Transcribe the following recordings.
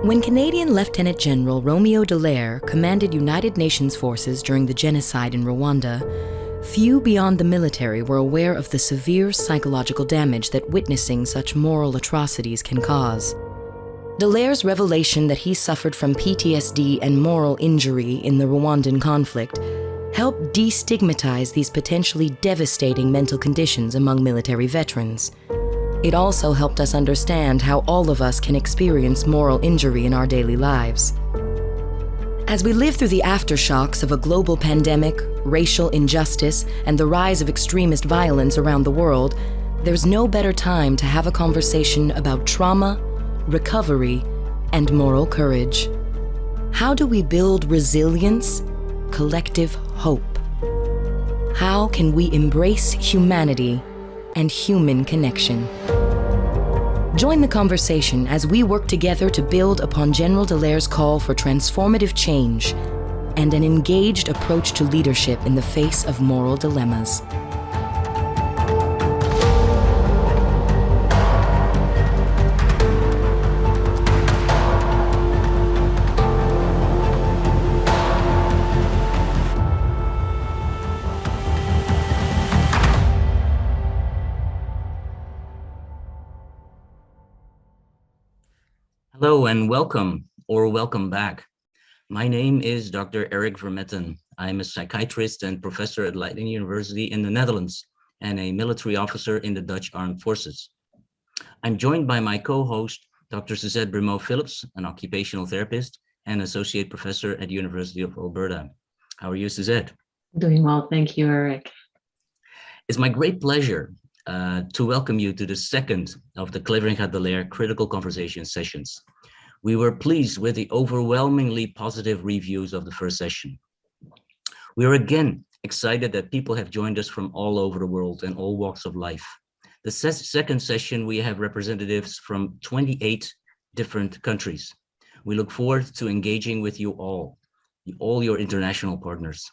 When Canadian Lieutenant General Romeo Dallaire commanded United Nations forces during the genocide in Rwanda, few beyond the military were aware of the severe psychological damage that witnessing such moral atrocities can cause. Dallaire's revelation that he suffered from PTSD and moral injury in the Rwandan conflict helped destigmatize these potentially devastating mental conditions among military veterans. It also helped us understand how all of us can experience moral injury in our daily lives. As we live through the aftershocks of a global pandemic, racial injustice, and the rise of extremist violence around the world, there's no better time to have a conversation about trauma, recovery, and moral courage. How do we build resilience, collective hope? How can we embrace humanity and human connection? Join the conversation as we work together to build upon General Dallaire's call for transformative change and an engaged approach to leadership in the face of moral dilemmas. Hello and welcome, or welcome back. My name is Dr. Eric Vermetten. I'm a psychiatrist and professor at Leiden University in the Netherlands and a military officer in the Dutch Armed Forces. I'm joined by my co-host, Dr. Suzette Brémault-Phillips, an occupational therapist and associate professor at the University of Alberta. How are you, Suzette? Doing well, thank you, Eric. It's my great pleasure to welcome you to the second of the Cleveringa Dallaire Critical Conversation sessions. We were pleased with the overwhelmingly positive reviews of the first session. We are again excited that people have joined us from all over the world and all walks of life. The second session, we have representatives from 28 different countries. We look forward to engaging with you all your international partners.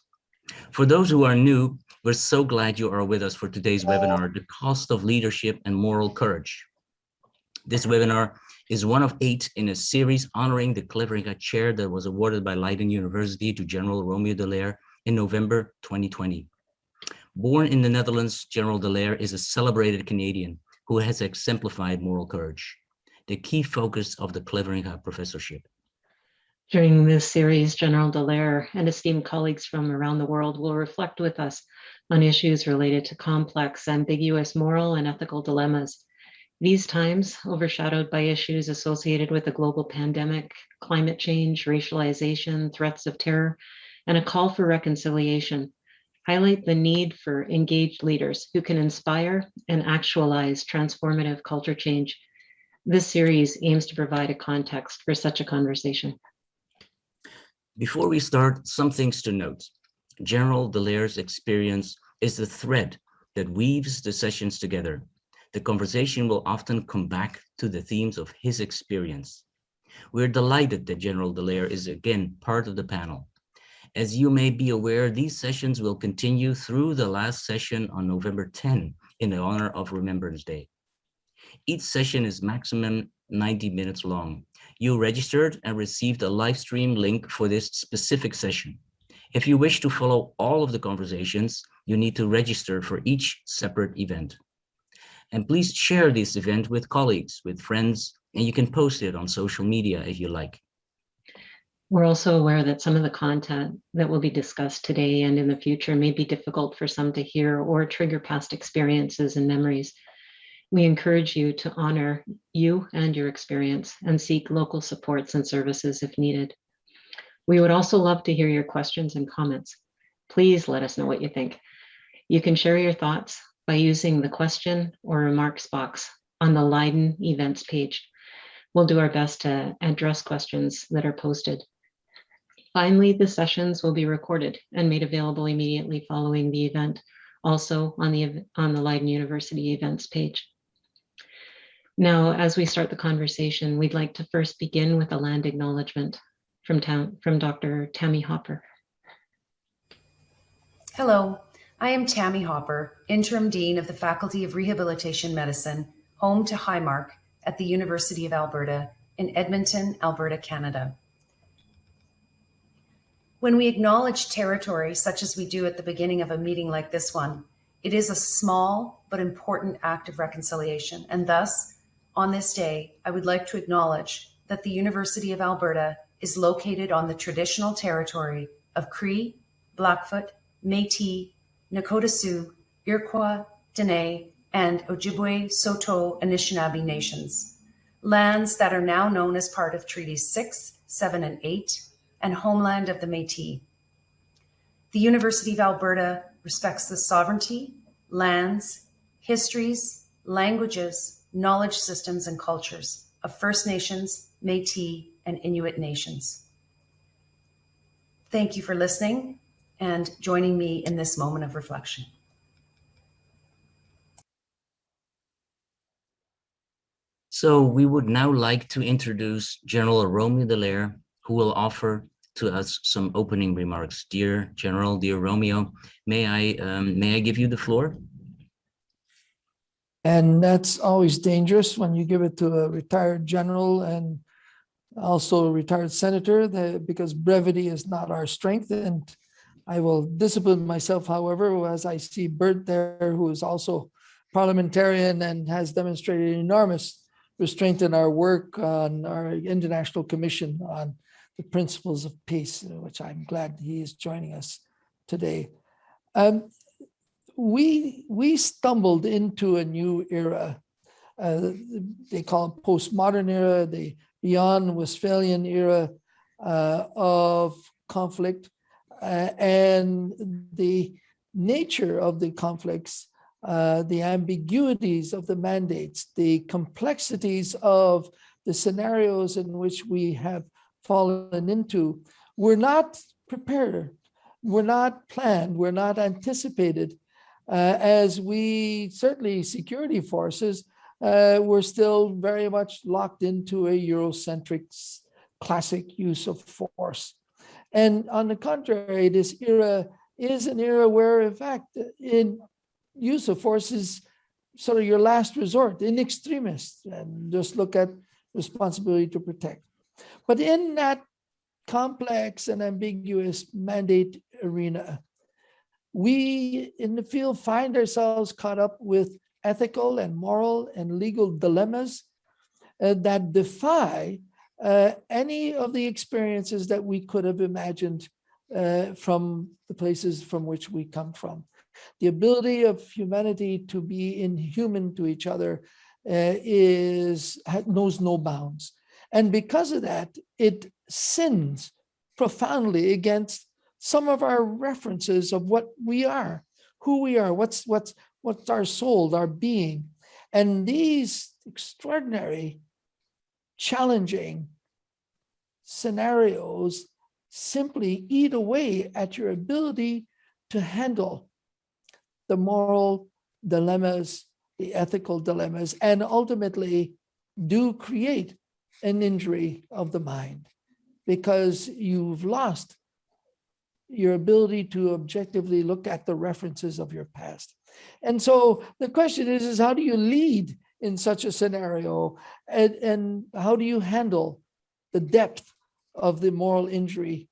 For those who are new, we're so glad you are with us for today's webinar, The Cost of Leadership and Moral Courage. This webinar is one of 8 in a series honoring the Cleveringa Chair that was awarded by Leiden University to General Romeo Dallaire in November 2020. Born in the Netherlands, General Dallaire is a celebrated Canadian who has exemplified moral courage, the key focus of the Cleveringa professorship. During this series, General Dallaire and esteemed colleagues from around the world will reflect with us on issues related to complex, ambiguous moral and ethical dilemmas. These times, overshadowed by issues associated with the global pandemic, climate change, racialization, threats of terror, and a call for reconciliation, highlight the need for engaged leaders who can inspire and actualize transformative culture change. This series aims to provide a context for such a conversation. Before we start, some things to note. General Dallaire's experience is the thread that weaves the sessions together. The conversation will often come back to the themes of his experience. We're delighted that General Dallaire is again part of the panel. As you may be aware, these sessions will continue through the last session on November 10 in honor of Remembrance Day. Each session is maximum 90 minutes long. You registered and received a live stream link for this specific session. If you wish to follow all of the conversations, you need to register for each separate event. And please share this event with colleagues, with friends, and you can post it on social media if you like. We're also aware that some of the content that will be discussed today and in the future may be difficult for some to hear or trigger past experiences and memories. We encourage you to honor you and your experience and seek local supports and services if needed. We would also love to hear your questions and comments. Please let us know what you think. You can share your thoughts by using the question or remarks box on the Leiden events page. We'll do our best to address questions that are posted. Finally, the sessions will be recorded and made available immediately following the event, also on the Leiden University events page. Now, as we start the conversation, we'd like to first begin with a land acknowledgement from Dr. Tammy Hoffer. Hello, I am Tammy Hoffer, Interim Dean of the Faculty of Rehabilitation Medicine, home to Highmark at the University of Alberta, in Edmonton, Alberta, Canada. When we acknowledge territory, such as we do at the beginning of a meeting like this one, it is a small but important act of reconciliation. And thus, on this day, I would like to acknowledge that the University of Alberta is located on the traditional territory of Cree, Blackfoot, Métis, Nakota Sioux, Iroquois, Dene, and Ojibwe, Saulteaux, Anishinaabe nations, lands that are now known as part of Treaties 6, 7, and 8, and homeland of the Métis. The University of Alberta respects the sovereignty, lands, histories, languages, knowledge systems, and cultures of First Nations, Métis, and Inuit nations. Thank you for listening and joining me in this moment of reflection. So we would now like to introduce General Romeo Dallaire, who will offer to us some opening remarks. Dear General, dear Romeo, may I give you the floor? And that's always dangerous when you give it to a retired general and also a retired senator, because brevity is not our strength. And I will discipline myself, however, as I see Bert there, who is also parliamentarian and has demonstrated enormous restraint in our work on our International Commission on the Principles of Peace, which I'm glad he is joining us today. We stumbled into a new era. They call it postmodern era, the beyond Westphalian era of conflict, and the nature of the conflicts, the ambiguities of the mandates, the complexities of the scenarios in which we have fallen into. We're not prepared, we're not planned, we're not anticipated. As we, certainly security forces, we're still very much locked into a Eurocentric classic use of force. And on the contrary, this era is an era where, in fact, in use of force is sort of your last resort, in extremis, and just look at responsibility to protect. But in that complex and ambiguous mandate arena, we in the field find ourselves caught up with ethical and moral and legal dilemmas that defy any of the experiences that we could have imagined from the places from which we come from. The ability of humanity to be inhuman to each other knows no bounds. And because of that, it sins profoundly against some of our references of what we are, who we are, what's our soul, our being. And these extraordinary, challenging scenarios simply eat away at your ability to handle the moral dilemmas, the ethical dilemmas, and ultimately do create an injury of the mind, because you've lost your ability to objectively look at the references of your past. And so the question is how do you lead in such a scenario, and how do you handle the depth of the moral injury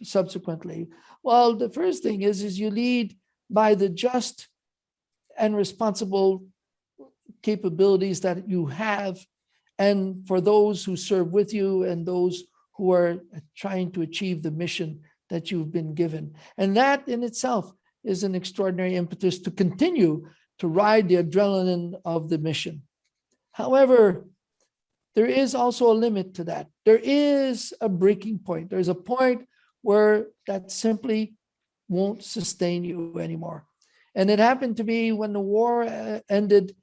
subsequently? Well, the first thing is you lead by the just and responsible capabilities that you have, and for those who serve with you and those who are trying to achieve the mission that you've been given. And that in itself is an extraordinary impetus to continue to ride the adrenaline of the mission. However, there is also a limit to that. There is a breaking point. There's a point where that simply won't sustain you anymore. And it happened to me when the war ended,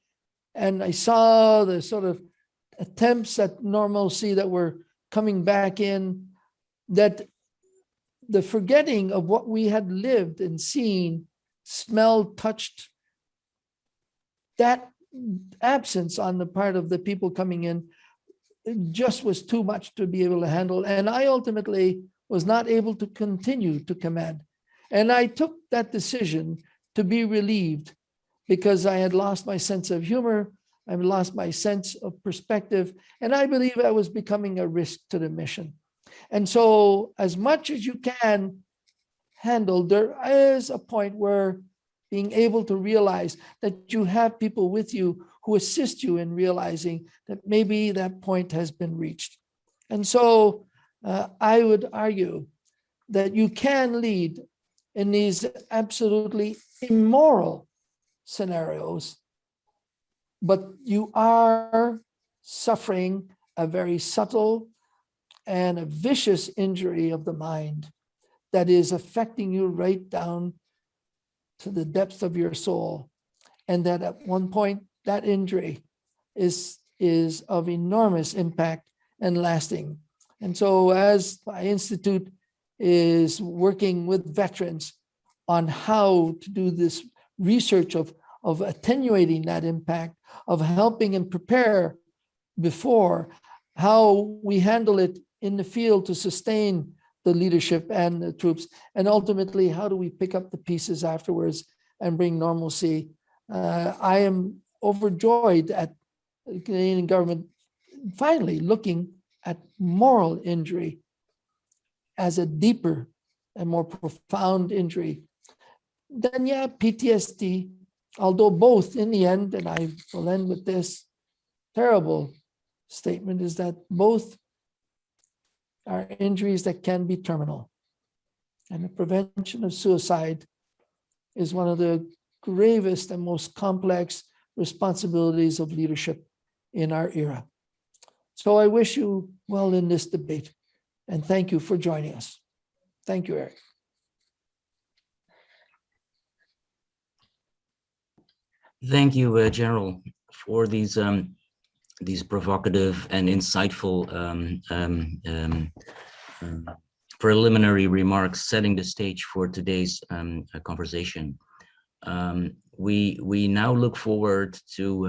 and I saw the sort of attempts at normalcy that were coming back in, that the forgetting of what we had lived and seen, smelled, touched, that absence on the part of the people coming in just was too much to be able to handle. And I ultimately was not able to continue to command. And I took that decision to be relieved, because I had lost my sense of humor. I've lost my sense of perspective, and I believe I was becoming a risk to the mission. And so as much as you can handle, there is a point where being able to realize that you have people with you who assist you in realizing that maybe that point has been reached. And so I would argue that you can lead in these absolutely immoral scenarios, but you are suffering a very subtle and a vicious injury of the mind that is affecting you right down to the depths of your soul. And that at one point, that injury is of enormous impact and lasting. And so as my institute is working with veterans on how to do this research of attenuating that impact, of helping them prepare before, how we handle it in the field to sustain the leadership and the troops, and ultimately, how do we pick up the pieces afterwards and bring normalcy? I am overjoyed at the Canadian government finally looking at moral injury as a deeper and more profound injury than, PTSD, although both in the end, and I will end with this terrible statement, is that both are injuries that can be terminal. And the prevention of suicide is one of the gravest and most complex responsibilities of leadership in our era. So I wish you well in this debate, and thank you for joining us. Thank you, Eric. Thank you, General, for these provocative and insightful preliminary remarks, setting the stage for today's conversation. We now look forward to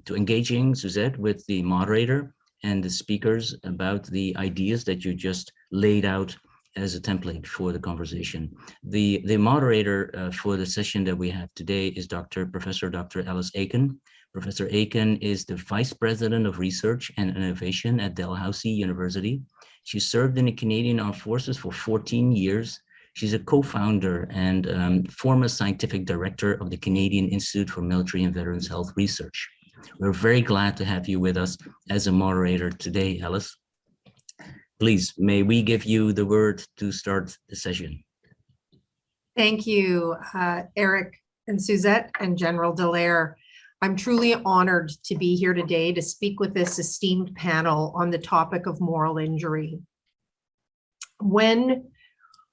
engaging Suzette with the moderator and the speakers about the ideas that you just laid out as a template for the conversation. The moderator for the session that we have today is Professor Dr. Alice Aiken. Professor Aiken is the Vice President of Research and Innovation at Dalhousie University. She served in the Canadian Armed Forces for 14 years. She's a co-founder and former scientific director of the Canadian Institute for Military and Veterans Health Research. We're very glad to have you with us as a moderator today, Alice. Please, may we give you the word to start the session. Thank you, Eric and Suzette and General Dallaire. I'm truly honored to be here today to speak with this esteemed panel on the topic of moral injury. When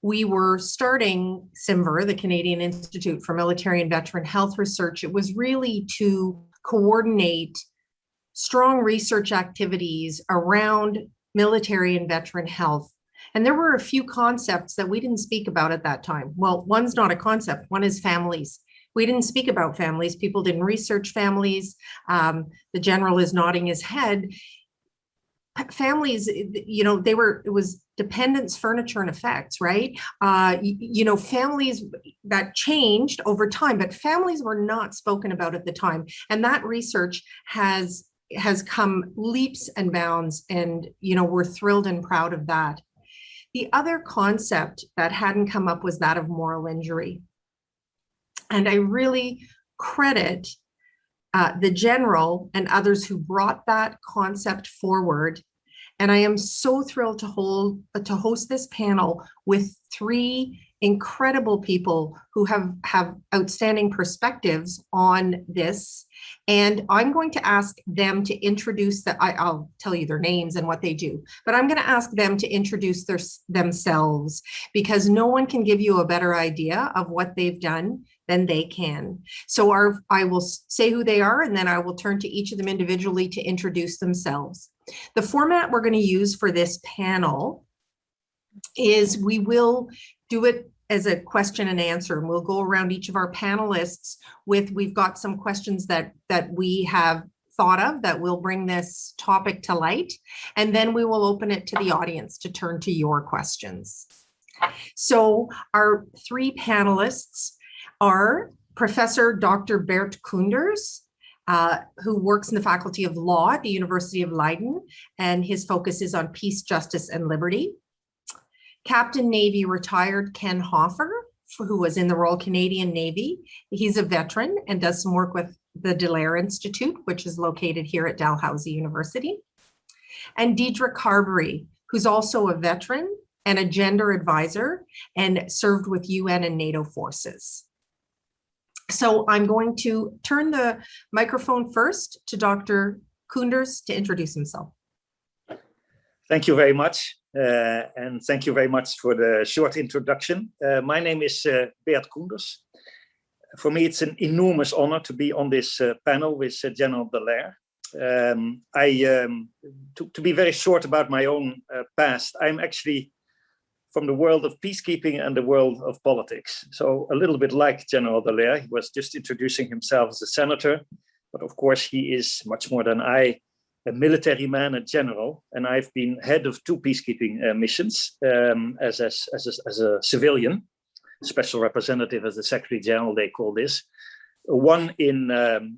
we were starting CIMVR, the Canadian Institute for Military and Veteran Health Research, it was really to coordinate strong research activities around military and veteran health. And there were a few concepts that we didn't speak about at that time. Well, one's not a concept, one is families. We didn't speak about families. People didn't research families. The general is nodding his head. Families, it was dependence, furniture, and effects, right? Families that changed over time, but families were not spoken about at the time. And that research has come leaps and bounds, and we're thrilled and proud of that. The other concept that hadn't come up was that of moral injury. And I really credit the general and others who brought that concept forward. And I am so thrilled to host this panel with three incredible people who have outstanding perspectives on this. And I'm going to ask them to introduce I'll tell you their names and what they do, but I'm going to ask them to introduce themselves, because no one can give you a better idea of what they've done than they can. So I will say who they are, and then I will turn to each of them individually to introduce themselves. The format we're going to use for this panel is we will do it as a question and answer, and we'll go around each of our panelists we've got some questions that we have thought of that will bring this topic to light, and then we will open it to the audience to turn to your questions. So our three panelists are Professor Dr. Bert Koenders. who works in the Faculty of Law at the University of Leiden, and his focus is on peace, justice, and liberty. Captain Navy retired Ken Hoffer, who was in the Royal Canadian Navy. He's a veteran and does some work with the Dallaire Institute, which is located here at Dalhousie University. And Deirdre Carbery, who's also a veteran and a gender advisor and served with UN and NATO forces. So I'm going to turn the microphone first to Dr. Koenders to introduce himself. Thank you very much. And thank you very much for the short introduction. My name is Bert Koenders. For me, it's an enormous honor to be on this panel with General Dallaire. To be very short about my own past, I'm actually from the world of peacekeeping and the world of politics. So a little bit like General Dallaire, he was just introducing himself as a senator, but of course he is much more than I, a military man, a general, and I've been head of 2 peacekeeping missions as a civilian, special representative as the Secretary General, they call this. One in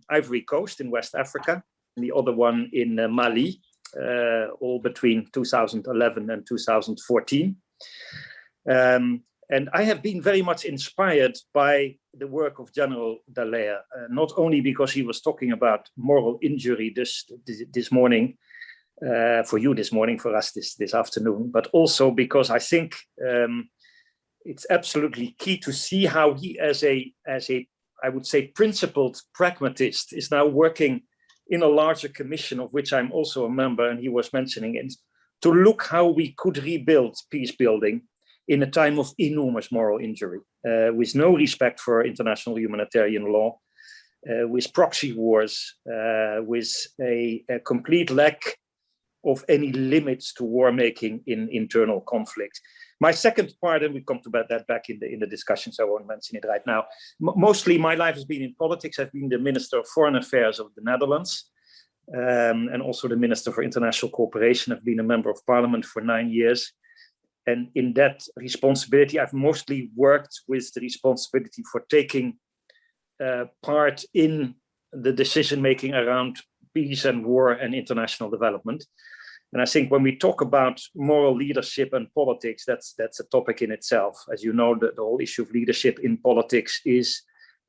Ivory Coast in West Africa, and the other one in Mali, all between 2011 and 2014. And I have been very much inspired by the work of General Dallaire, not only because he was talking about moral injury this morning, for you this morning, for us this afternoon, but also because I think it's absolutely key to see how he, as a I would say, principled pragmatist, is now working in a larger commission of which I'm also a member, and he was mentioning it, to look how we could rebuild peace building in a time of enormous moral injury, with no respect for international humanitarian law, with proxy wars, with a complete lack of any limits to war making in internal conflict. My second part, and we come to that back in the discussion, so I won't mention it right now. Mostly my life has been in politics. I've been the Minister of Foreign Affairs of the Netherlands, and also the Minister for International Cooperation. I've been a member of Parliament for 9 years. And in that responsibility, I've mostly worked with the responsibility for taking part in the decision-making around peace and war and international development. And I think when we talk about moral leadership and politics, that's a topic in itself. As you know, the whole issue of leadership in politics is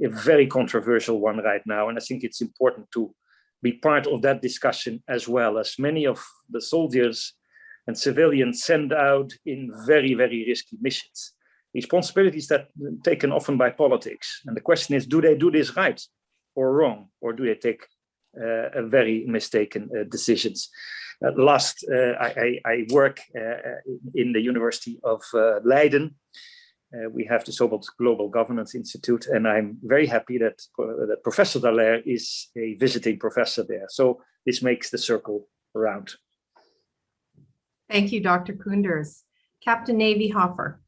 a very controversial one right now. And I think it's important to be part of that discussion as well, as many of the soldiers and civilians send out in very, very risky missions. Responsibilities that are taken often by politics. And the question is, do they do this right or wrong? Or do they take very mistaken decisions? Last, I work in the University of Leiden. We have the so-called Global Governance Institute, and I'm very happy that Professor Dallaire is a visiting professor there. So this makes the circle round. Thank you, Dr. Koenders. Captain Navy Hoffer.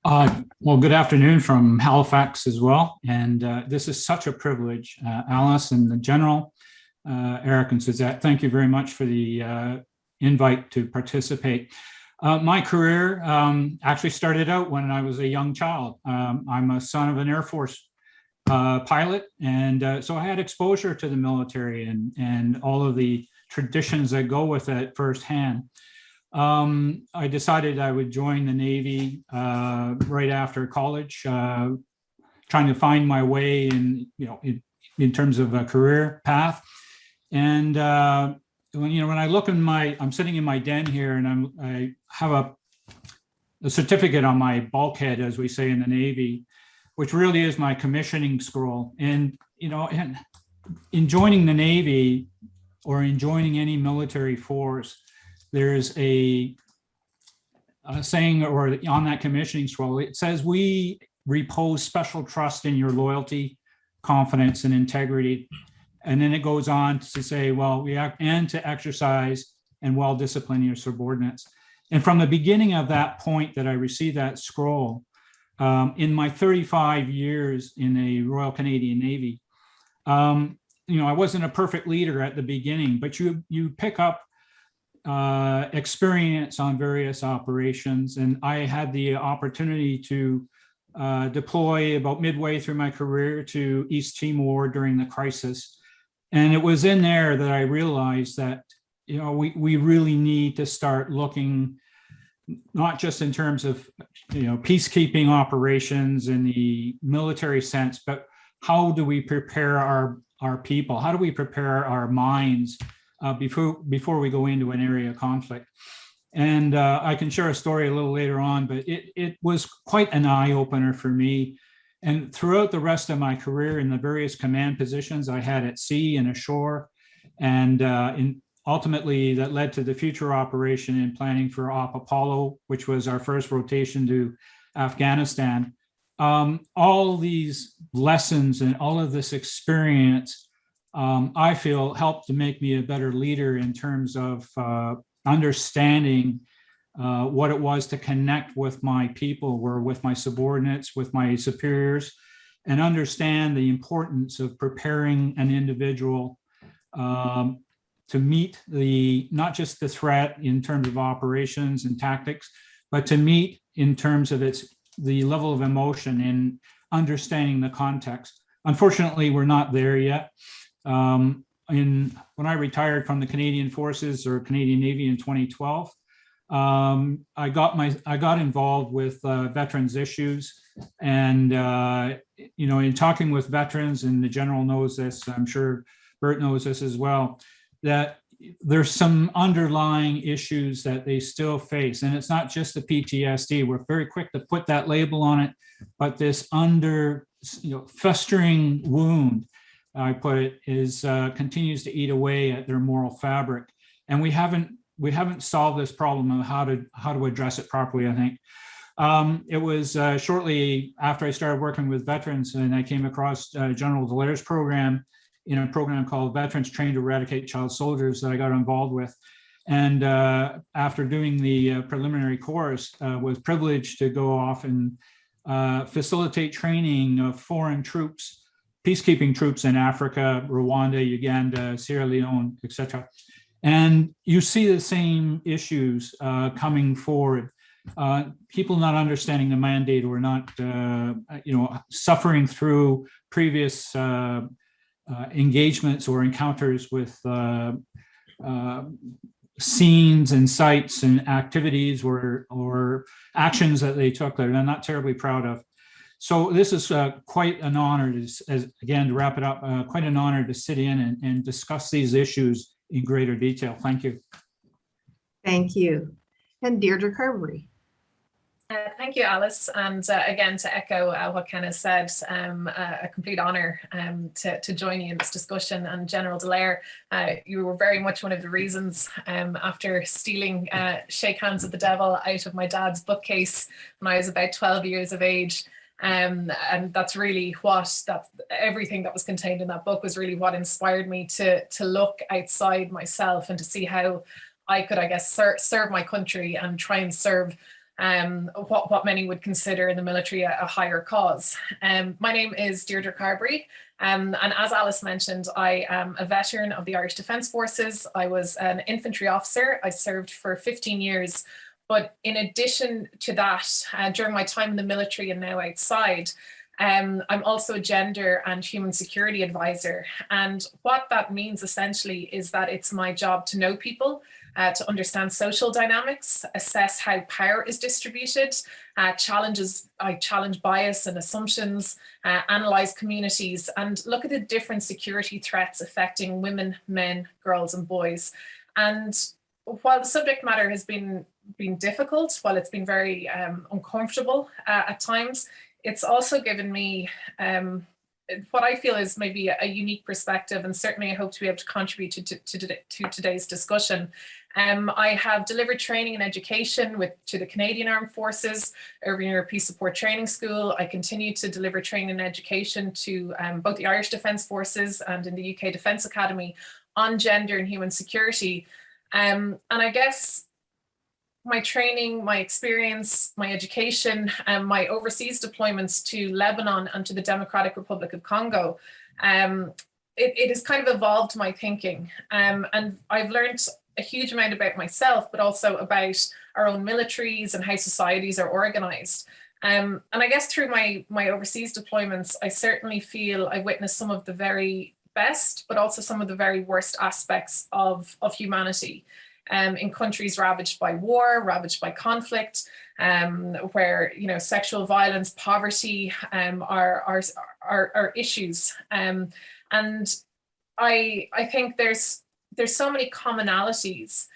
Well, good afternoon from Halifax as well. And this is such a privilege. Alice and the General, Eric and Suzette, thank you very much for the invite to participate. My career actually started out when I was a young child. I'm a son of an Air Force pilot, and so I had exposure to the military and all of the traditions that go with it firsthand. I decided I would join the Navy right after college, trying to find my way in terms of a career path. And when I look I'm sitting in my den here, and I have a certificate on my bulkhead, as we say in the Navy, which really is my commissioning scroll. And in joining the Navy or in joining any military force, there's a saying, or on that commissioning scroll, it says, "We repose special trust in your loyalty, confidence, and integrity." And then it goes on to say, well, and to exercise and well discipline your subordinates. And from the beginning of that point that I received that scroll, in my 35 years in the Royal Canadian Navy, I wasn't a perfect leader at the beginning, but you pick up experience on various operations. And I had the opportunity to deploy about midway through my career to East Timor during the crisis. And it was in there that I realized that, you know, we really need to start looking not just in terms of, you know, peacekeeping operations in the military sense, but how do we prepare our people? How do we prepare our minds before we go into an area of conflict? And I can share a story a little later on, but it was quite an eye-opener for me. And throughout the rest of my career in the various command positions I had at sea and ashore, and ultimately that led to the future operation and planning for Op Apollo, which was our first rotation to Afghanistan. All these lessons and all of this experience, I feel, helped to make me a better leader in terms of understanding what it was to connect with my people, or with my subordinates, with my superiors, and understand the importance of preparing an individual to meet not just the threat in terms of operations and tactics, but to meet in terms of the level of emotion and understanding the context. Unfortunately, we're not there yet. When I retired from the Canadian Forces or Canadian Navy in 2012, I got involved with veterans issues, and you know, in talking with veterans, and the general knows this, I'm sure Bert knows this as well, that there's some underlying issues that they still face, and it's not just the PTSD. We're very quick to put that label on it, but this festering wound, I put it, is continues to eat away at their moral fabric, and we haven't solved this problem of how to address it properly, I think. It was shortly after I started working with veterans, and I came across General Dallaire's program, in a program called Veterans Trained to Eradicate Child Soldiers, that I got involved with. And after doing the preliminary course, was privileged to go off and facilitate training of foreign troops, peacekeeping troops in Africa, Rwanda, Uganda, Sierra Leone, etc. And you see the same issues coming forward. People not understanding the mandate, or not, suffering through previous engagements or encounters with scenes and sites and activities or actions that they took that they're not terribly proud of. So this is quite an honor, again, to wrap it up, quite an honor to sit in and discuss these issues in greater detail. Thank you. Thank you. And Deirdre Carbery. Thank you, Alice. And again, to echo what Ken has said, a complete honor to join you in this discussion. And General Dallaire, you were very much one of the reasons, after stealing Shake Hands with the Devil out of my dad's bookcase when I was about 12 years of age. And that's really everything that was contained in that book was really what inspired me to look outside myself and to see how I could, I guess, serve my country and try and serve what many would consider in the military a higher cause. My name is Deirdre Carbery, and as Alice mentioned, I am a veteran of the Irish Defence Forces. I was an infantry officer. I served for 15 years. But in addition to that, during my time in the military and now outside, I'm also a gender and human security advisor. And what that means essentially is that it's my job to know people, to understand social dynamics, assess how power is distributed, I challenge bias and assumptions, analyze communities, and look at the different security threats affecting women, men, girls, and boys. And while the subject matter has been difficult, while it's been very uncomfortable at times, it's also given me what I feel is maybe a unique perspective, and certainly I hope to be able to contribute to today's discussion. I have delivered training and education to the Canadian Armed Forces, Urban Europe Peace Support Training School. I continue to deliver training and education to both the Irish Defence Forces and in the UK Defence Academy on gender and human security. And I guess my training, my experience, my education, and my overseas deployments to Lebanon and to the Democratic Republic of Congo, it has kind of evolved my thinking. And I've learned a huge amount about myself, but also about our own militaries and how societies are organized. And I guess through my overseas deployments, I certainly feel I witnessed some of the very best, but also some of the very worst aspects of humanity in countries ravaged by war, ravaged by conflict, where sexual violence, poverty are issues. And I think there's so many commonalities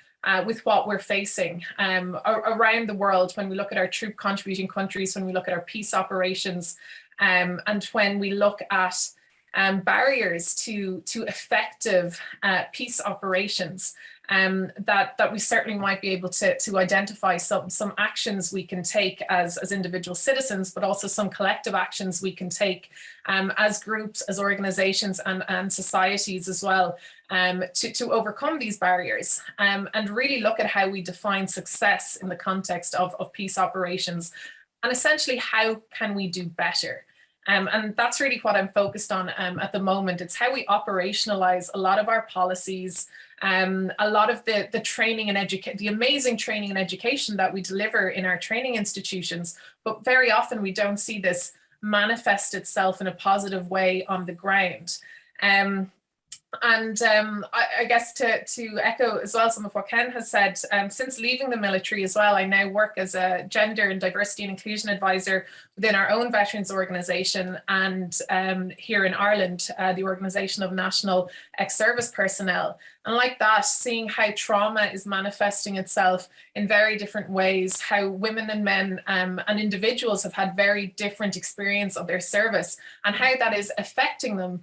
with what we're facing around the world when we look at our troop contributing countries, when we look at our peace operations, and when we look at barriers to effective peace operations, that we certainly might be able to identify some actions we can take as individual citizens, but also some collective actions we can take as groups, as organizations, and societies as well, to overcome these barriers, and really look at how we define success in the context of peace operations, and essentially how can we do better. And that's really what I'm focused on at the moment. It's how we operationalize a lot of our policies, a lot of the training and the amazing training and education that we deliver in our training institutions, but very often we don't see this manifest itself in a positive way on the ground. I guess to echo as well some of what Ken has said, since leaving the military as well, I now work as a gender and diversity and inclusion advisor within our own veterans organisation, and here in Ireland, the Organisation of National Ex-Service Personnel. And like that, seeing how trauma is manifesting itself in very different ways, how women and men and individuals have had very different experience of their service, and how that is affecting them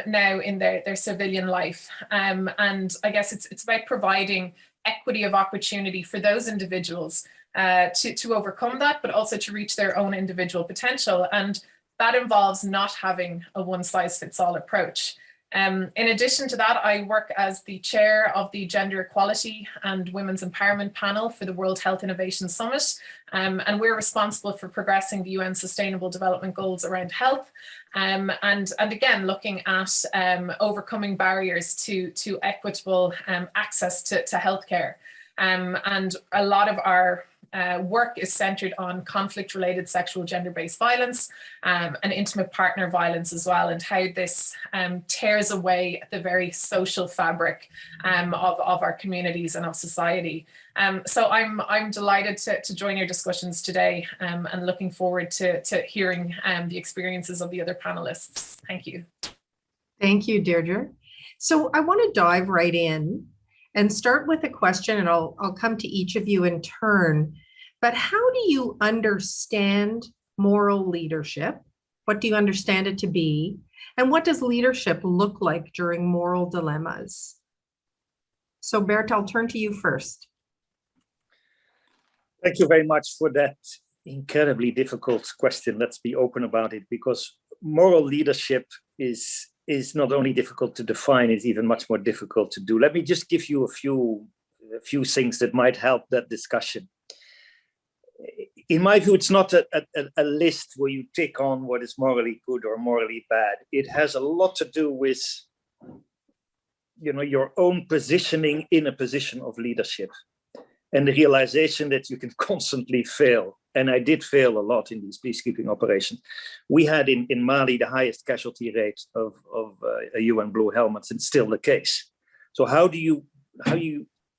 now in their civilian life. And I guess it's about providing equity of opportunity for those individuals to overcome that, but also to reach their own individual potential. And that involves not having a one-size-fits-all approach. In addition to that, I work as the chair of the Gender Equality and Women's Empowerment Panel for the World Health Innovation Summit, and we're responsible for progressing the UN Sustainable Development Goals around health, and again looking at overcoming barriers to equitable access to healthcare. And a lot of our work is centered on conflict-related sexual gender-based violence and intimate partner violence as well, and how this tears away the very social fabric of our communities and of society. So I'm delighted to join your discussions today, and looking forward to hearing the experiences of the other panelists. Thank you. Thank you, Deirdre. So I want to dive right in and start with a question, and I'll come to each of you in turn. But how do you understand moral leadership? What do you understand it to be? And what does leadership look like during moral dilemmas? So Bert, I'll turn to you first. Thank you very much for that incredibly difficult question. Let's be open about it, because moral leadership is not only difficult to define, it's even much more difficult to do. Let me just give you a few things that might help that discussion. In my view, it's not a list where you tick on what is morally good or morally bad. It has a lot to do with, your own positioning in a position of leadership, and the realization that you can constantly fail. And I did fail a lot in these peacekeeping operations. We had in Mali the highest casualty rate of UN Blue Helmets, and still the case. So how do you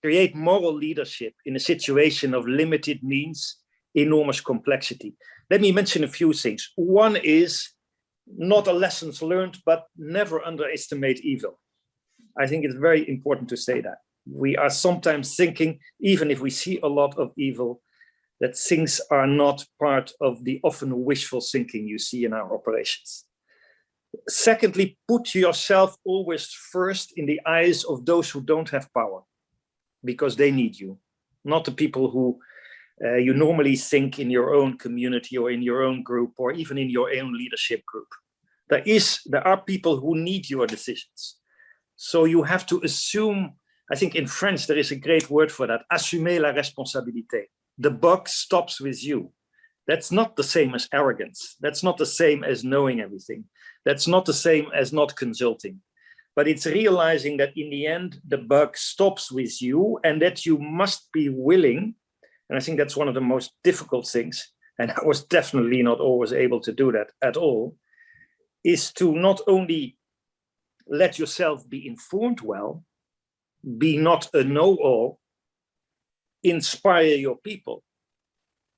create moral leadership in a situation of limited means, enormous complexity? Let me mention a few things. One is not a lessons learned, but never underestimate evil. I think it's very important to say that. We are sometimes thinking, even if we see a lot of evil, that things are not part of the often wishful thinking you see in our operations. Secondly, put yourself always first in the eyes of those who don't have power, because they need you, not the people who you normally think in your own community or in your own group or even in your own leadership group. There are people who need your decisions. So you have to assume, I think in French there is a great word for that, assumer la responsabilité. The buck stops with you. That's not the same as arrogance. That's not the same as knowing everything. That's not the same as not consulting. But it's realizing that in the end, the buck stops with you, and that you must be willing, and I think that's one of the most difficult things, and I was definitely not always able to do that at all, is to not only let yourself be informed well, be not a know-all, inspire your people,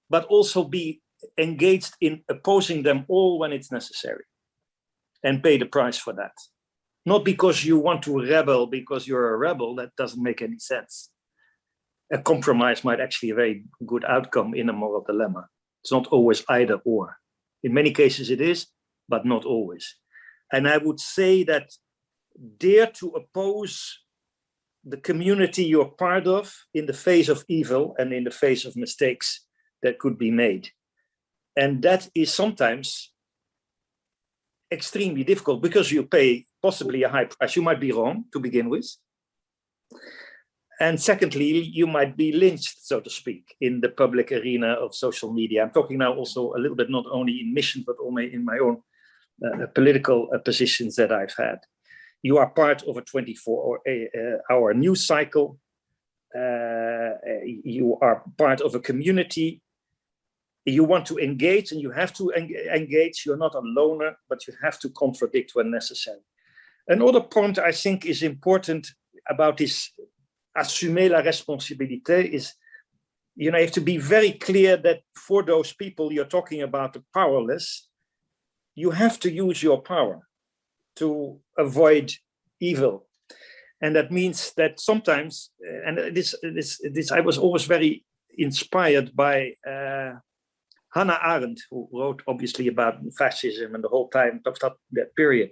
but also be engaged in opposing them all when it's necessary and pay the price for that. Not because you want to rebel because you're a rebel, that doesn't make any sense. A compromise might actually be a very good outcome in a moral dilemma. It's not always either or. In many cases it is, but not always. And I would say that dare to oppose the community you're part of in the face of evil and in the face of mistakes that could be made. And that is sometimes extremely difficult because you pay possibly a high price. You might be wrong to begin with. And secondly, you might be lynched, so to speak, in the public arena of social media. I'm talking now also a little bit not only in mission, but also in my own political positions that I've had. You are part of a 24-hour news cycle. You are part of a community. You want to engage and you have to engage. You're not a loner, but you have to contradict when necessary. Another point I think is important about this assumer la responsabilité is, you have to be very clear that for those people you're talking about, the powerless, you have to use your power to avoid evil. And that means that sometimes, and this I was always very inspired by Hannah Arendt, who wrote obviously about fascism and the whole time of that period.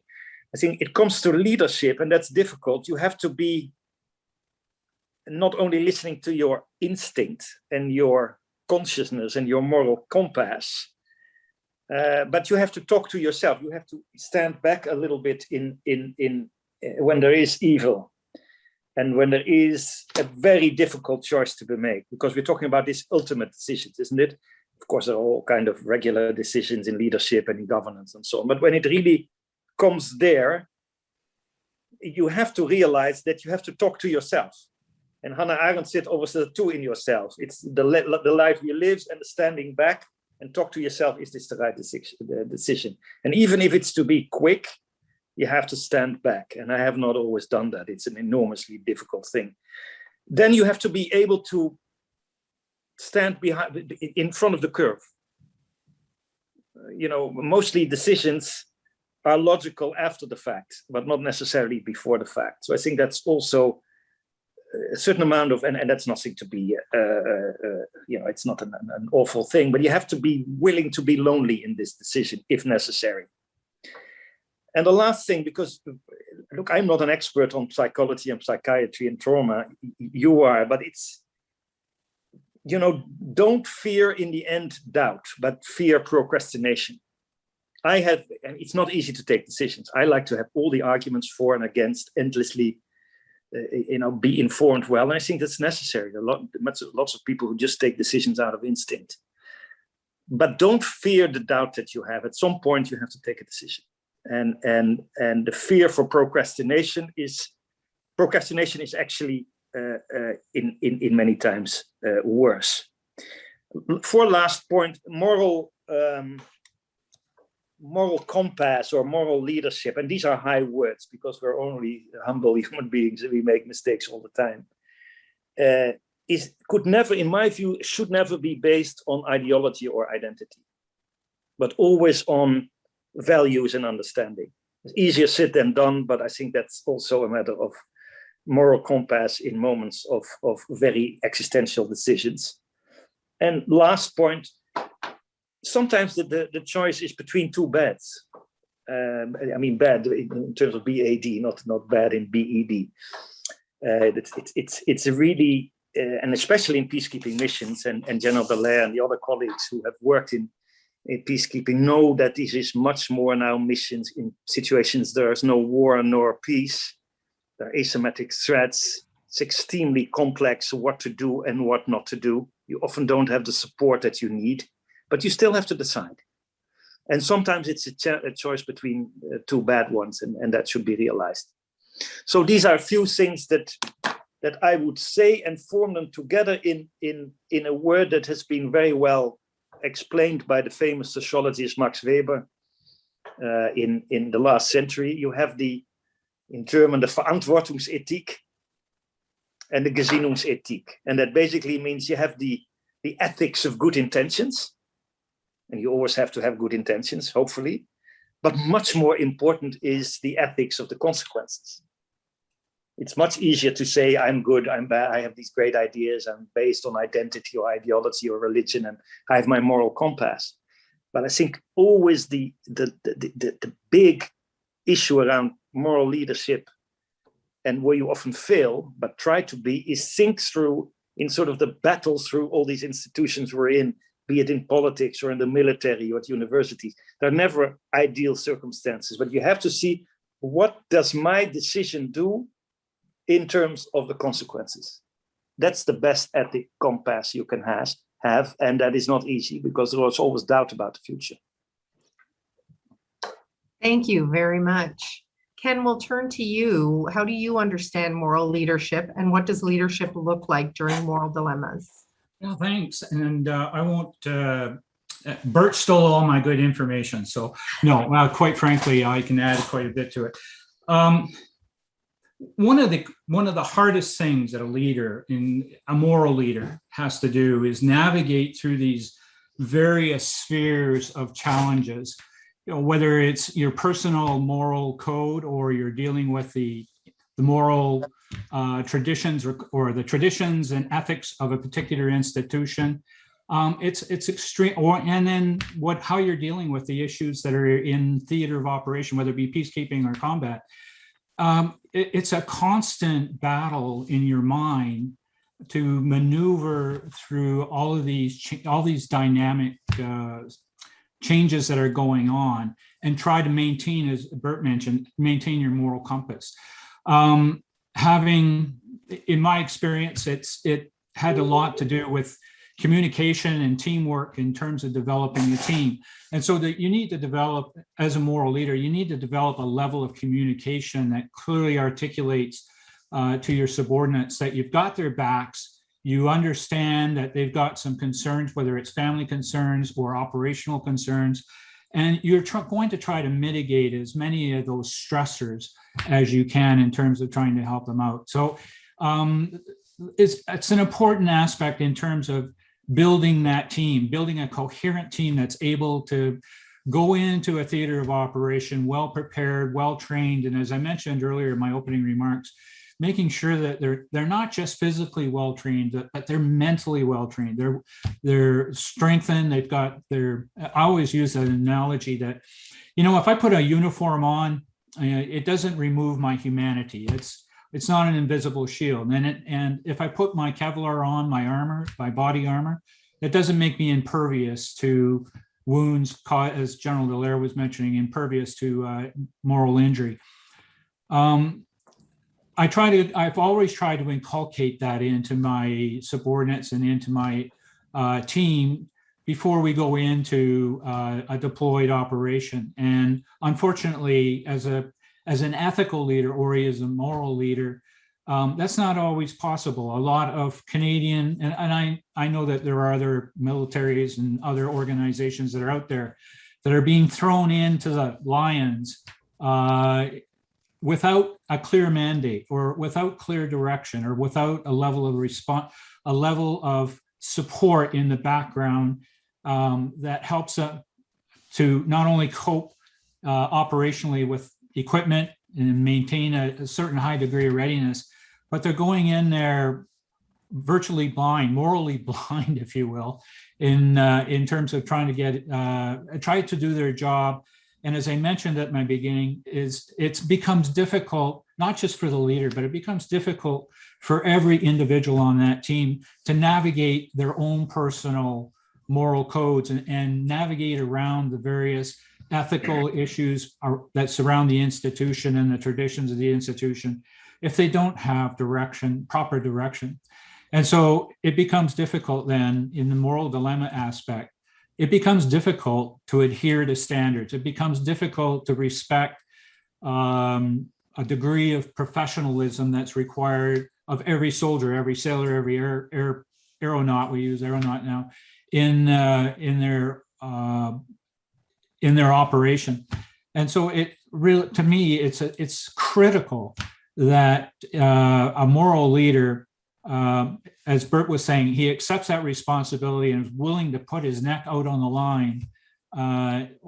I think it comes to leadership, and that's difficult. You have to be not only listening to your instinct and your consciousness and your moral compass, but you have to talk to yourself. You have to stand back a little bit in when there is evil and when there is a very difficult choice to be made, because we're talking about these ultimate decisions, isn't it? Of course, there are all kind of regular decisions in leadership and in governance and so on. But when it really comes there, you have to realize that you have to talk to yourself. And Hannah Arendt said always the two in yourself. It's the life you live and the standing back and talk to yourself. Is this the right decision? And even if it's to be quick, you have to stand back. And I have not always done that. It's an enormously difficult thing. Then you have to be able to stand in front of the curve. Mostly decisions are logical after the fact, but not necessarily before the fact. So I think that's also a certain amount of, and that's nothing to be, it's not an awful thing, but you have to be willing to be lonely in this decision if necessary. And the last thing, because look, I'm not an expert on psychology and psychiatry and trauma, you are, but it's, don't fear in the end doubt, but fear procrastination. And it's not easy to take decisions. I like to have all the arguments for and against endlessly, be informed well. And I think that's necessary. Lots of people who just take decisions out of instinct. But don't fear the doubt that you have. At some point, you have to take a decision. And the fear for procrastination is actually in many times worse. For last point, moral compass or moral leadership, and these are high words because we're only humble human beings and we make mistakes all the time, could never, in my view, should never be based on ideology or identity, but always on values and understanding. It's easier said than done, but I think that's also a matter of moral compass in moments of very existential decisions. And last point, sometimes the choice is between two bads. Bad in terms of BAD, not bad in BED. It's a really, and especially in peacekeeping missions, and General Dallaire and the other colleagues who have worked in peacekeeping know that this is much more now missions in situations there is no war nor peace. There are asymmetric threats. It's extremely complex what to do and what not to do. You often don't have the support that you need, but you still have to decide. And sometimes it's a choice between two bad ones, and that should be realized. So these are a few things that I would say and form them together in a word that has been very well explained by the famous sociologist Max Weber in the last century. You have in German, the Verantwortungsethik and the Gesinnungsethik. And that basically means you have the ethics of good intentions. And you always have to have good intentions, hopefully. But much more important is the ethics of the consequences. It's much easier to say, I'm good, I'm bad, I have these great ideas, I'm based on identity or ideology or religion, and I have my moral compass. But I think always the big issue around moral leadership, and where you often fail, but try to be, is think through in sort of the battle through all these institutions we're in, be it in politics or in the military or at universities. There are never ideal circumstances, but you have to see, what does my decision do in terms of the consequences? That's the best ethic compass you can have, and that is not easy because there is always doubt about the future. Thank you very much. Ken, we'll turn to you. How do you understand moral leadership, and what does leadership look like during moral dilemmas? Well, thanks. And I won't, Bert stole all my good information. So no, quite frankly, I can add quite a bit to it. One of the hardest things that a moral leader has to do is navigate through these various spheres of challenges. Whether it's your personal moral code, or you're dealing with the moral traditions or the traditions and ethics of a particular institution. It's extreme, and then how you're dealing with the issues that are in theater of operation, whether it be peacekeeping or combat. It's a constant battle in your mind to maneuver through all these dynamic changes that are going on, and try to maintain, as Bert mentioned, maintain your moral compass. In my experience, it had a lot to do with communication and teamwork in terms of developing a team. And so that you need to develop, as a moral leader, you need to develop a level of communication that clearly articulates to your subordinates that you've got their backs. You understand that they've got some concerns, whether it's family concerns or operational concerns, and you're going to try to mitigate as many of those stressors as you can in terms of trying to help them out. So it's an important aspect in terms of building that team, building a coherent team that's able to go into a theater of operation well prepared, well trained, and as I mentioned earlier in my opening remarks, making sure that they're not just physically well trained, but they're mentally well trained. They're strengthened. They've got I always use that analogy that, if I put a uniform on, it doesn't remove my humanity. It's not an invisible shield. And if I put my Kevlar on, my armor, my body armor, it doesn't make me impervious to wounds, as General Dallaire was mentioning, impervious to moral injury. I've always tried to inculcate that into my subordinates and into my team before we go into a deployed operation. And unfortunately, as an ethical leader or as a moral leader, that's not always possible. A lot of Canadian, and I know that there are other militaries and other organizations that are out there that are being thrown into the lions without a clear mandate, or without clear direction, or without a level of response, a level of support in the background that helps them to not only cope operationally with equipment and maintain a certain high degree of readiness, but they're going in there virtually blind, morally blind, if you will, in terms of trying to try to do their job. And as I mentioned at my beginning, it becomes difficult, not just for the leader, but it becomes difficult for every individual on that team to navigate their own personal moral codes and navigate around the various ethical issues that surround the institution and the traditions of the institution if they don't have proper direction. And so it becomes difficult then in the moral dilemma aspect. It becomes difficult to adhere to standards. It becomes difficult to respect a degree of professionalism that's required of every soldier, every sailor, every aeronaut, we use aeronaut now, in their operation. And so it really, to me, it's critical that a moral leader, as Bert was saying, he accepts that responsibility and is willing to put his neck out on the line,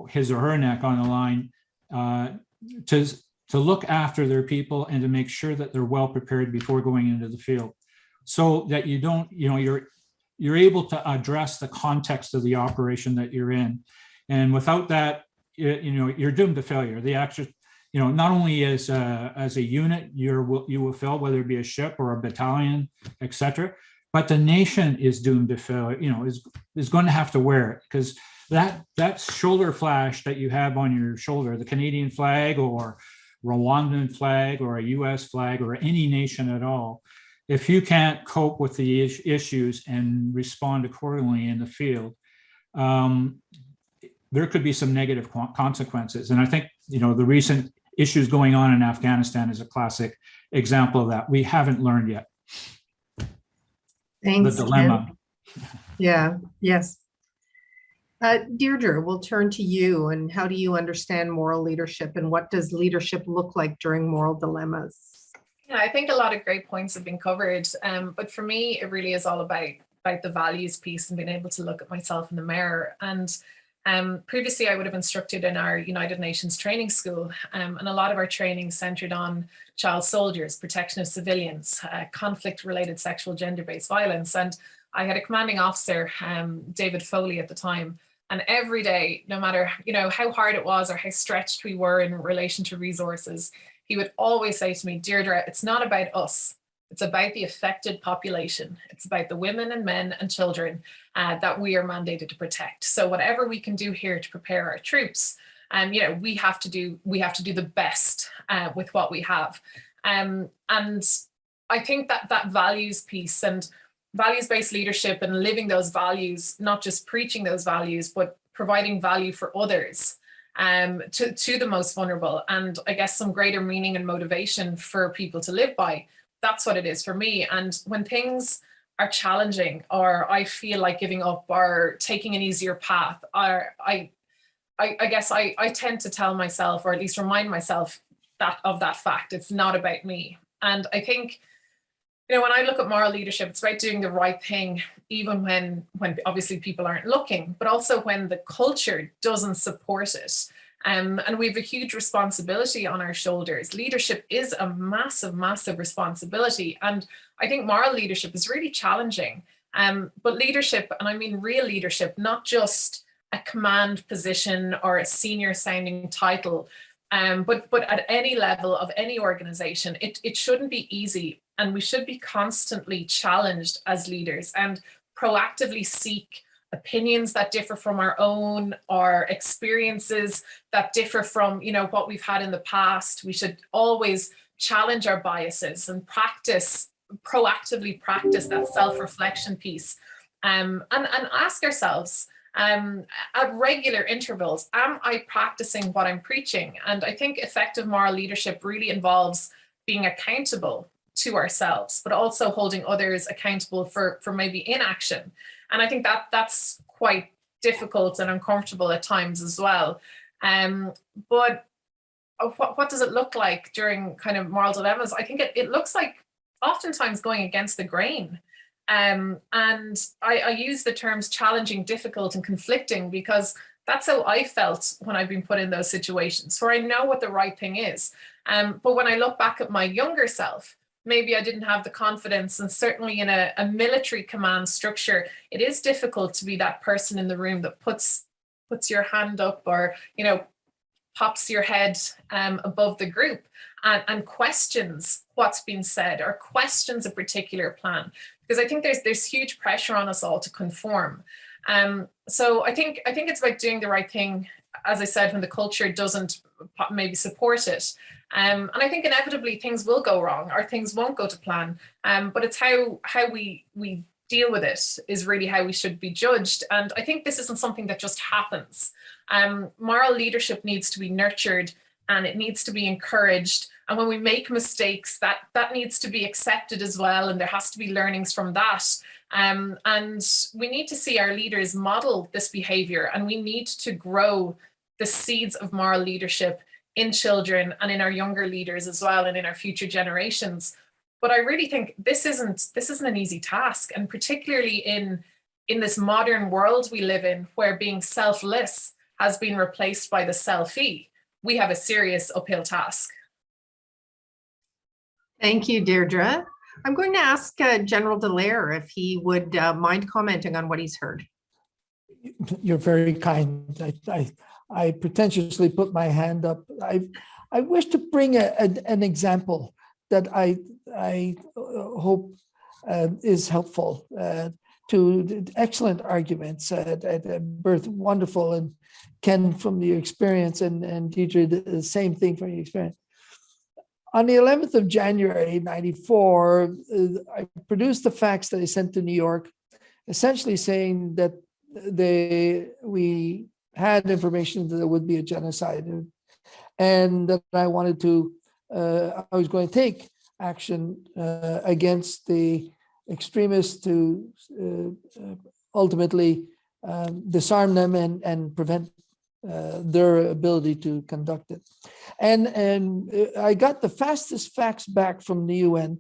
his or her neck on the line, to look after their people and to make sure that they're well prepared before going into the field, so that you don't, you're able to address the context of the operation that you're in. And without that, you're doomed to failure. The actual, not only as a unit you will fail, whether it be a ship or a battalion, etc., but the nation is doomed to fail. Is going to have to wear it, because that shoulder flash that you have on your shoulder, the Canadian flag or Rwandan flag or a US flag or any nation at all, if you can't cope with the issues and respond accordingly in the field, there could be some negative consequences. And I think, the recent issues going on in Afghanistan is a classic example of that. We haven't learned yet. Thanks, the dilemma. Ken. Yeah, yes. Deirdre, we'll turn to you. And how do you understand moral leadership, and what does leadership look like during moral dilemmas? Yeah, I think a lot of great points have been covered. But for me, it really is all about the values piece and being able to look at myself in the mirror. And previously, I would have instructed in our United Nations training school, and a lot of our training centered on child soldiers, protection of civilians, conflict-related sexual gender-based violence. And I had a commanding officer, David Foley at the time, and every day, no matter how hard it was or how stretched we were in relation to resources, he would always say to me, Deirdre, it's not about us. It's about the affected population. It's about the women and men and children that we are mandated to protect. So whatever we can do here to prepare our troops, we have to do the best with what we have. And I think that values piece and values-based leadership and living those values, not just preaching those values, but providing value for others, to the most vulnerable, and I guess some greater meaning and motivation for people to live by. That's what it is for me. And when things are challenging, or I feel like giving up or taking an easier path, I guess I tend to tell myself, or at least remind myself of that fact. It's not about me. And I think, when I look at moral leadership, it's about doing the right thing, even when obviously people aren't looking, but also when the culture doesn't support it. And we have a huge responsibility on our shoulders. Leadership is a massive, massive responsibility. And I think moral leadership is really challenging. But leadership, and I mean real leadership, not just a command position or a senior sounding title, but at any level of any organization, it shouldn't be easy. And we should be constantly challenged as leaders and proactively seek opinions that differ from our own, or experiences that differ from, what we've had in the past. We should always challenge our biases and proactively practice that self-reflection piece, and ask ourselves at regular intervals, am I practicing what I'm preaching? And I think effective moral leadership really involves being accountable to ourselves, but also holding others accountable for maybe inaction. And I think that's quite difficult and uncomfortable at times as well. But what does it look like during kind of moral dilemmas? I think it looks like oftentimes going against the grain. And I use the terms challenging, difficult, and conflicting, because that's how I felt when I've been put in those situations, where I know what the right thing is. But when I look back at my younger self, maybe I didn't have the confidence, and certainly in a military command structure, it is difficult to be that person in the room that puts your hand up, or, pops your head above the group and questions what's been said, or questions a particular plan, because I think there's huge pressure on us all to conform. So I think it's about doing the right thing, as I said, when the culture doesn't maybe support it. And I think inevitably things will go wrong, or things won't go to plan. But it's how we deal with it is really how we should be judged. And I think this isn't something that just happens. Moral leadership needs to be nurtured, and it needs to be encouraged. And when we make mistakes, that needs to be accepted as well. And there has to be learnings from that. And we need to see our leaders model this behavior, and we need to grow the seeds of moral leadership in children and in our younger leaders as well, and in our future generations. But I really think this isn't an easy task, and particularly in this modern world we live in, where being selfless has been replaced by the selfie, we have a serious uphill task. Thank you, Deirdre. I'm going to ask General Dallaire if he would mind commenting on what he's heard. You're very kind. I pretentiously put my hand up. I wish to bring an example that I hope is helpful to excellent arguments. Bert, wonderful, and Ken from your experience, and Deirdre, the same thing from your experience. On the 11th of January, 94, I produced the facts that I sent to New York, essentially saying that we had information that there would be a genocide, and that I wanted to, I was going to take action against the extremists to ultimately disarm them and prevent their ability to conduct it. And I got the fastest facts back from the UN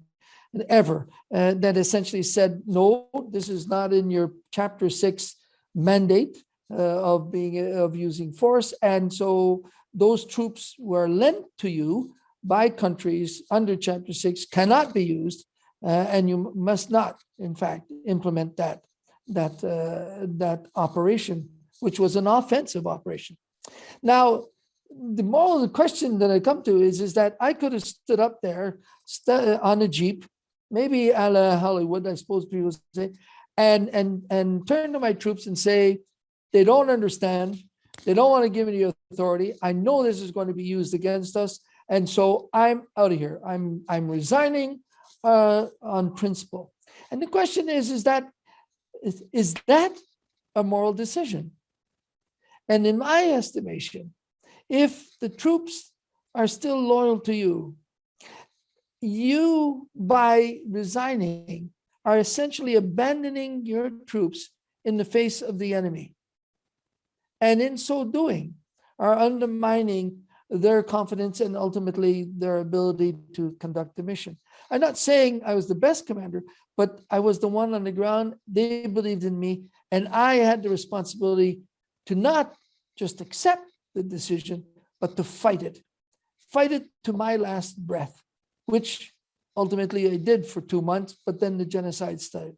ever that essentially said, no, this is not in your Chapter 6 mandate of using force. And so those troops were lent to you by countries under Chapter 6 cannot be used, and you must not, in fact, implement that operation, which was an offensive operation. Now, the moral question that I come to is that I could have stood up there on a Jeep, maybe a la Hollywood, I suppose people say, and turn to my troops and say, they don't understand, they don't want to give me the authority, I know this is going to be used against us, and so I'm out of here. I'm resigning on principle. And the question is that a moral decision? And in my estimation, if the troops are still loyal to you, you, by resigning, are essentially abandoning your troops in the face of the enemy. And in so doing, are undermining their confidence and ultimately their ability to conduct the mission. I'm not saying I was the best commander, but I was the one on the ground. They believed in me, and I had the responsibility to not just accept the decision, but to fight it to my last breath, which ultimately I did for 2 months, but then the genocide started.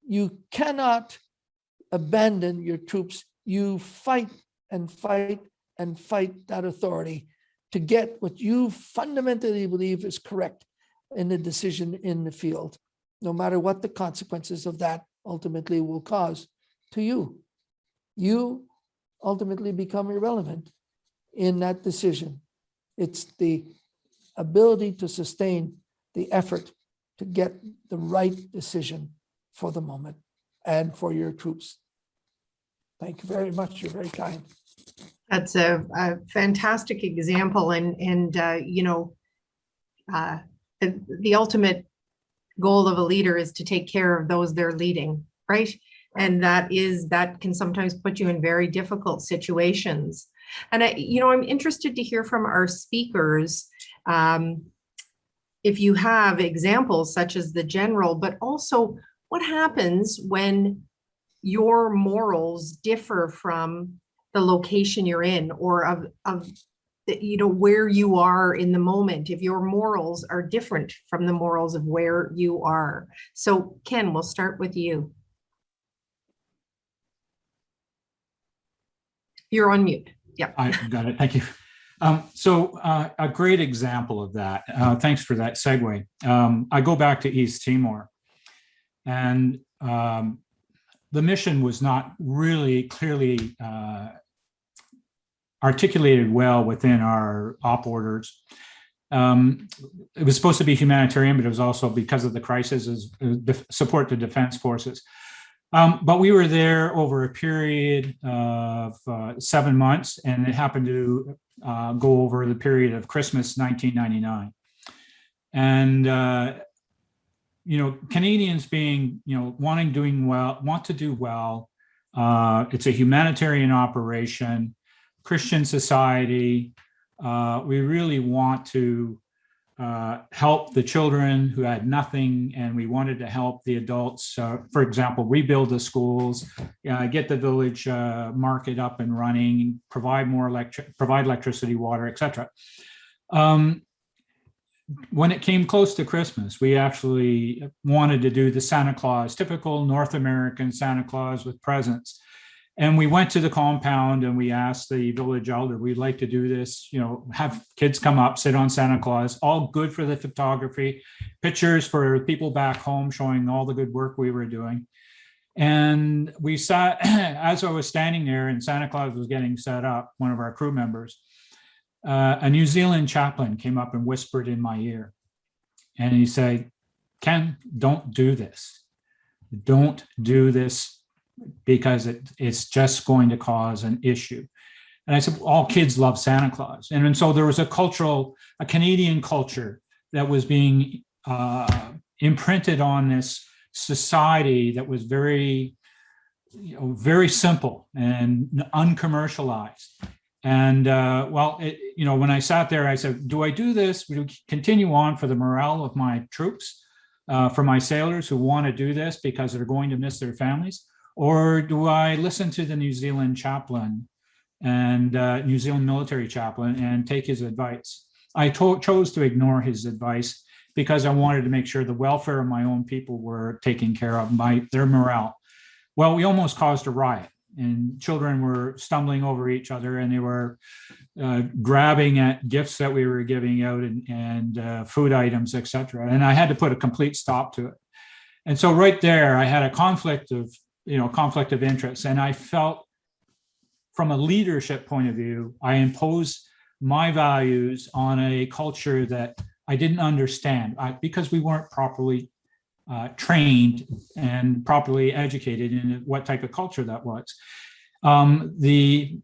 You cannot abandon your troops. You fight and fight and fight that authority to get what you fundamentally believe is correct in the decision in the field, no matter what the consequences of that ultimately will cause to you. You ultimately become irrelevant in that decision. It's the ability to sustain the effort to get the right decision for the moment and for your troops. Thank you very much. You're very kind. That's a fantastic example, and the ultimate goal of a leader is to take care of those they're leading, right? And that can sometimes put you in very difficult situations. And I'm interested to hear from our speakers if you have examples such as the general, but also what happens when your morals differ from the location you're in, or of where you are in the moment, if your morals are different from the morals of where you are. So Ken, we'll start with you. You're on mute. Yeah. I got it. Thank you. So a great example of that. Thanks for that segue. I go back to East Timor, and the mission was not really clearly articulated well within our op orders. It was supposed to be humanitarian, but it was also, because of the crisis, is support the defense forces. But we were there over a period of 7 months, and it happened to go over the period of Christmas 1999. And Canadians being, want to do well. It's a humanitarian operation, Christian society. We really want to help the children who had nothing, and we wanted to help the adults, for example, rebuild the schools, get the village market up and running, provide electricity, water, etc. When it came close to Christmas, we actually wanted to do the Santa Claus, typical North American Santa Claus with presents. And we went to the compound and we asked the village elder, we'd like to do this, have kids come up, sit on Santa Claus, all good for the photography, pictures for people back home showing all the good work we were doing. And we sat, as I was standing there and Santa Claus was getting set up, one of our crew members, a New Zealand chaplain came up and whispered in my ear. And he said, Ken, don't do this. Don't do this because it's just going to cause an issue. And I said, all kids love Santa Claus. And so there was a Canadian culture that was being imprinted on this society that was very, very simple and uncommercialized. And when I sat there, I said, do I do this? Do we continue on for the morale of my troops, for my sailors who want to do this because they're going to miss their families? Or do I listen to the New Zealand chaplain and New Zealand military chaplain and take his advice? I chose to ignore his advice because I wanted to make sure the welfare of my own people were taken care of, their morale. Well, we almost caused a riot. And children were stumbling over each other, and they were grabbing at gifts that we were giving out and food items, etc. And I had to put a complete stop to it. And so right there, I had a conflict of interest. And I felt, from a leadership point of view, I imposed my values on a culture that I didn't understand because we weren't properly trained and properly educated in what type of culture that was. The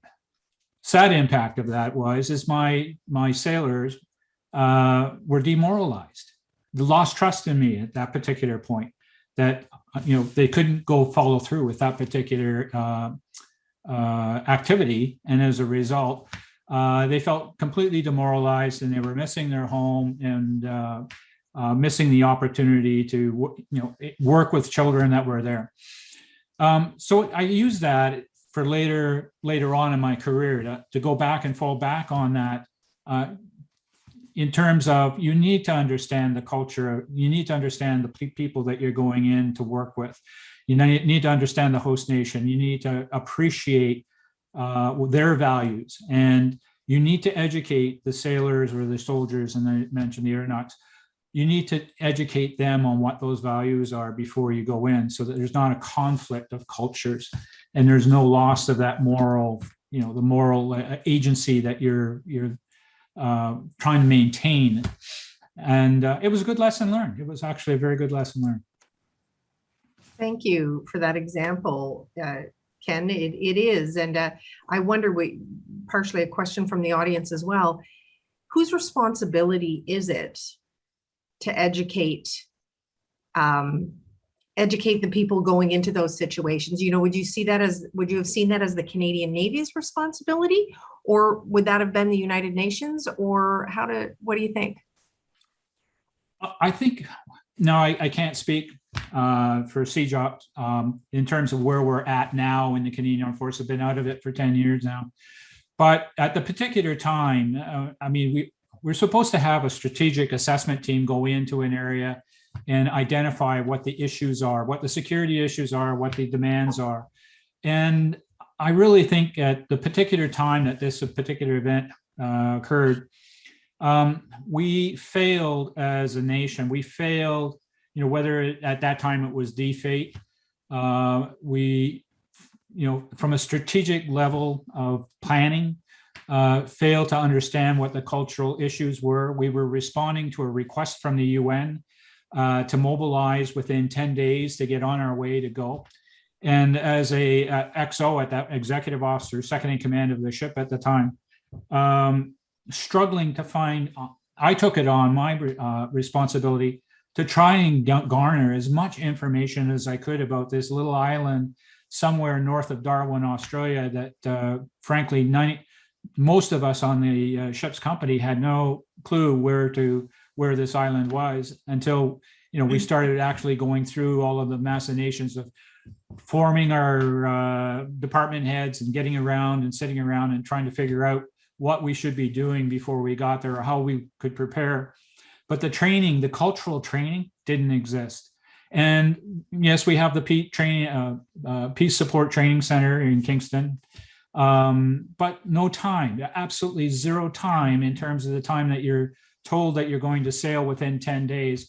sad impact of that is my sailors were demoralized. They lost trust in me at that particular point, that they couldn't go follow through with that particular activity, and as a result, they felt completely demoralized, and they were missing their home and missing the opportunity to work with children that were there. So I used that for later on in my career to go back and fall back on that in terms of, you need to understand the culture, you need to understand the people that you're going in to work with. You need to understand the host nation, you need to appreciate their values, and you need to educate the sailors or the soldiers, and I mentioned the aeronauts. You need to educate them on what those values are before you go in, so that there's not a conflict of cultures and there's no loss of that moral, the moral agency that you're trying to maintain. And it was a good lesson learned. It was actually a very good lesson learned. Thank you for that example, Ken. It is. And I wonder, partially a question from the audience as well, whose responsibility is it to educate the people going into those situations? Would you have seen that as the Canadian Navy's responsibility, or would that have been the United Nations, or what do you think? I think, no, I can't speak for CJOP in terms of where we're at now in the Canadian Armed Forces. I've been out of it for 10 years now. But at the particular time, we're supposed to have a strategic assessment team go into an area and identify what the issues are, what the security issues are, what the demands are. And I really think at the particular time that this particular event occurred, we failed as a nation. We failed, whether at that time it was DFATE, we, from a strategic level of planning, failed to understand what the cultural issues were. We were responding to a request from the UN to mobilize within 10 days to get on our way to go. And as a XO, at that executive officer, second in command of the ship at the time, struggling to find, I took it on my responsibility to try and garner as much information as I could about this little island somewhere north of Darwin, Australia, that frankly, most of us on the ship's company had no clue where this island was until we started actually going through all of the machinations of forming our department heads and getting around and sitting around and trying to figure out what we should be doing before we got there or how we could prepare. But the training, the cultural training, didn't exist. And yes, we have the Peace Support Training Center in Kingston, but no time, absolutely zero time in terms of the time that you're told that you're going to sail within 10 days,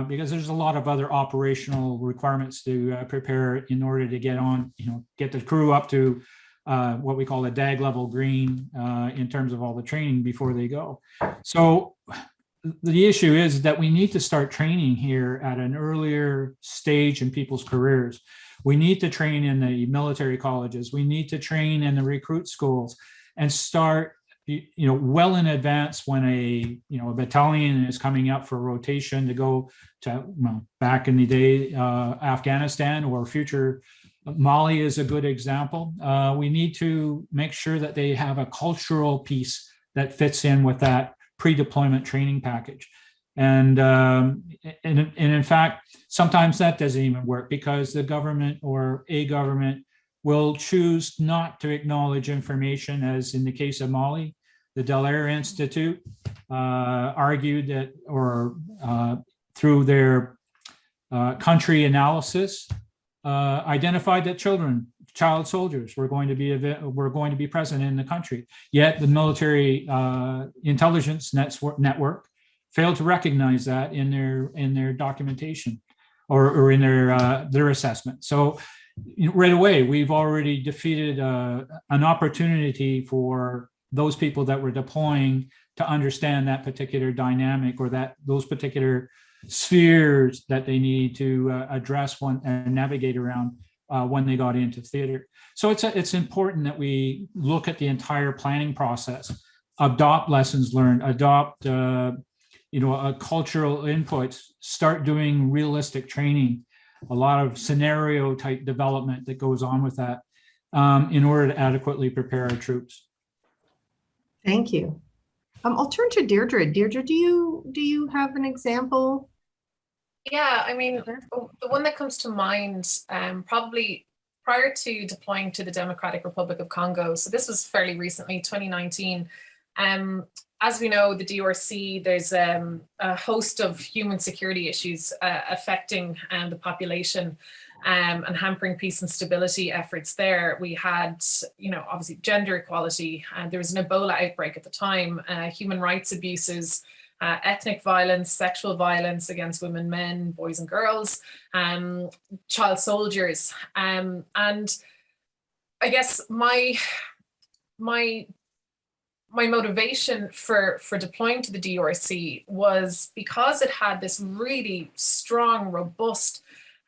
because there's a lot of other operational requirements to prepare in order to get on, get the crew up to what we call a DAG level green in terms of all the training before they go. So the issue is that we need to start training here at an earlier stage in people's careers. We need to train in the military colleges. We need to train in the recruit schools and start, well in advance when a battalion is coming up for rotation to go to, back in the day, Afghanistan or future Mali is a good example. We need to make sure that they have a cultural piece that fits in with that pre-deployment training package. And in fact, sometimes that doesn't even work because the government or a government will choose not to acknowledge information, as in the case of Mali. The Dallaire Institute argued that, or through their country analysis, identified that child soldiers were going to be present in the country. Yet the military intelligence network failed to recognize that in their documentation or in their assessment. So right away, we've already defeated an opportunity for those people that were deploying to understand that particular dynamic or those particular spheres that they need to address and navigate around when they got into theater. So it's important that we look at the entire planning process, adopt lessons learned, adopt a cultural inputs, start doing realistic training, a lot of scenario type development that goes on with that in order to adequately prepare our troops. Thank you. I'll turn to Deirdre. Deirdre, do you have an example? Yeah, I mean, the one that comes to mind, probably prior to deploying to the Democratic Republic of Congo, so this was fairly recently, 2019. As we know, the DRC, there's a host of human security issues affecting the population and hampering peace and stability efforts there. We had, obviously gender equality, and there was an Ebola outbreak at the time, human rights abuses, ethnic violence, sexual violence against women, men, boys and girls, child soldiers. And I guess my motivation for deploying to the DRC was because it had this really strong, robust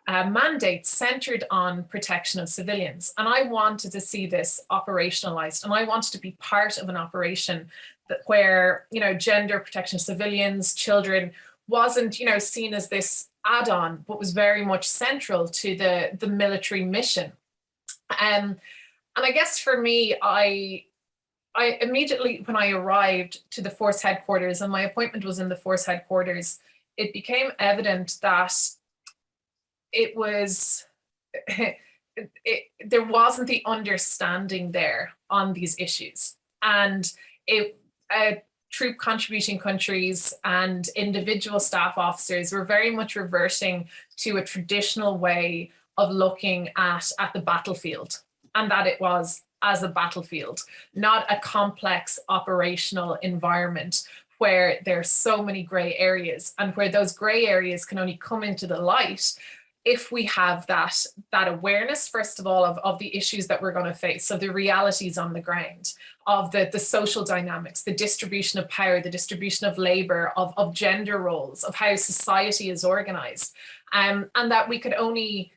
mandate centered on protection of civilians. And I wanted to see this operationalized, and I wanted to be part of an operation where, gender protection of civilians, children wasn't, seen as this add-on, but was very much central to the military mission. And I guess for me, I immediately, when I arrived to the force headquarters, and my appointment was in the force headquarters, it became evident that there wasn't the understanding there on these issues. And troop contributing countries and individual staff officers were very much reverting to a traditional way of looking at the battlefield, and that it was as a battlefield, not a complex operational environment where there's so many gray areas, and where those gray areas can only come into the light if we have that awareness, first of all, of the issues that we're going to face. So the realities on the ground, of the social dynamics, the distribution of power, the distribution of labor, of gender roles, of how society is organized. And that we could only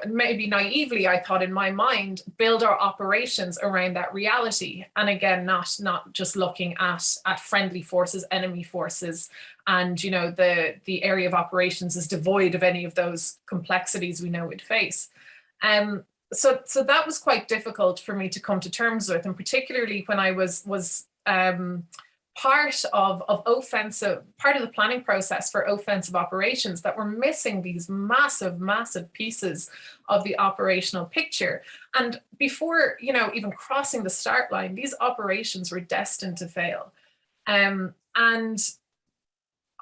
maybe naively, I thought in my mind, build our operations around that reality. And again, not just looking at friendly forces, enemy forces, and the area of operations is devoid of any of those complexities we know we'd face. So that was quite difficult for me to come to terms with, and particularly when I was part of the planning process for offensive operations, that were missing these massive pieces of the operational picture. And before, even crossing the start line, these operations were destined to fail. And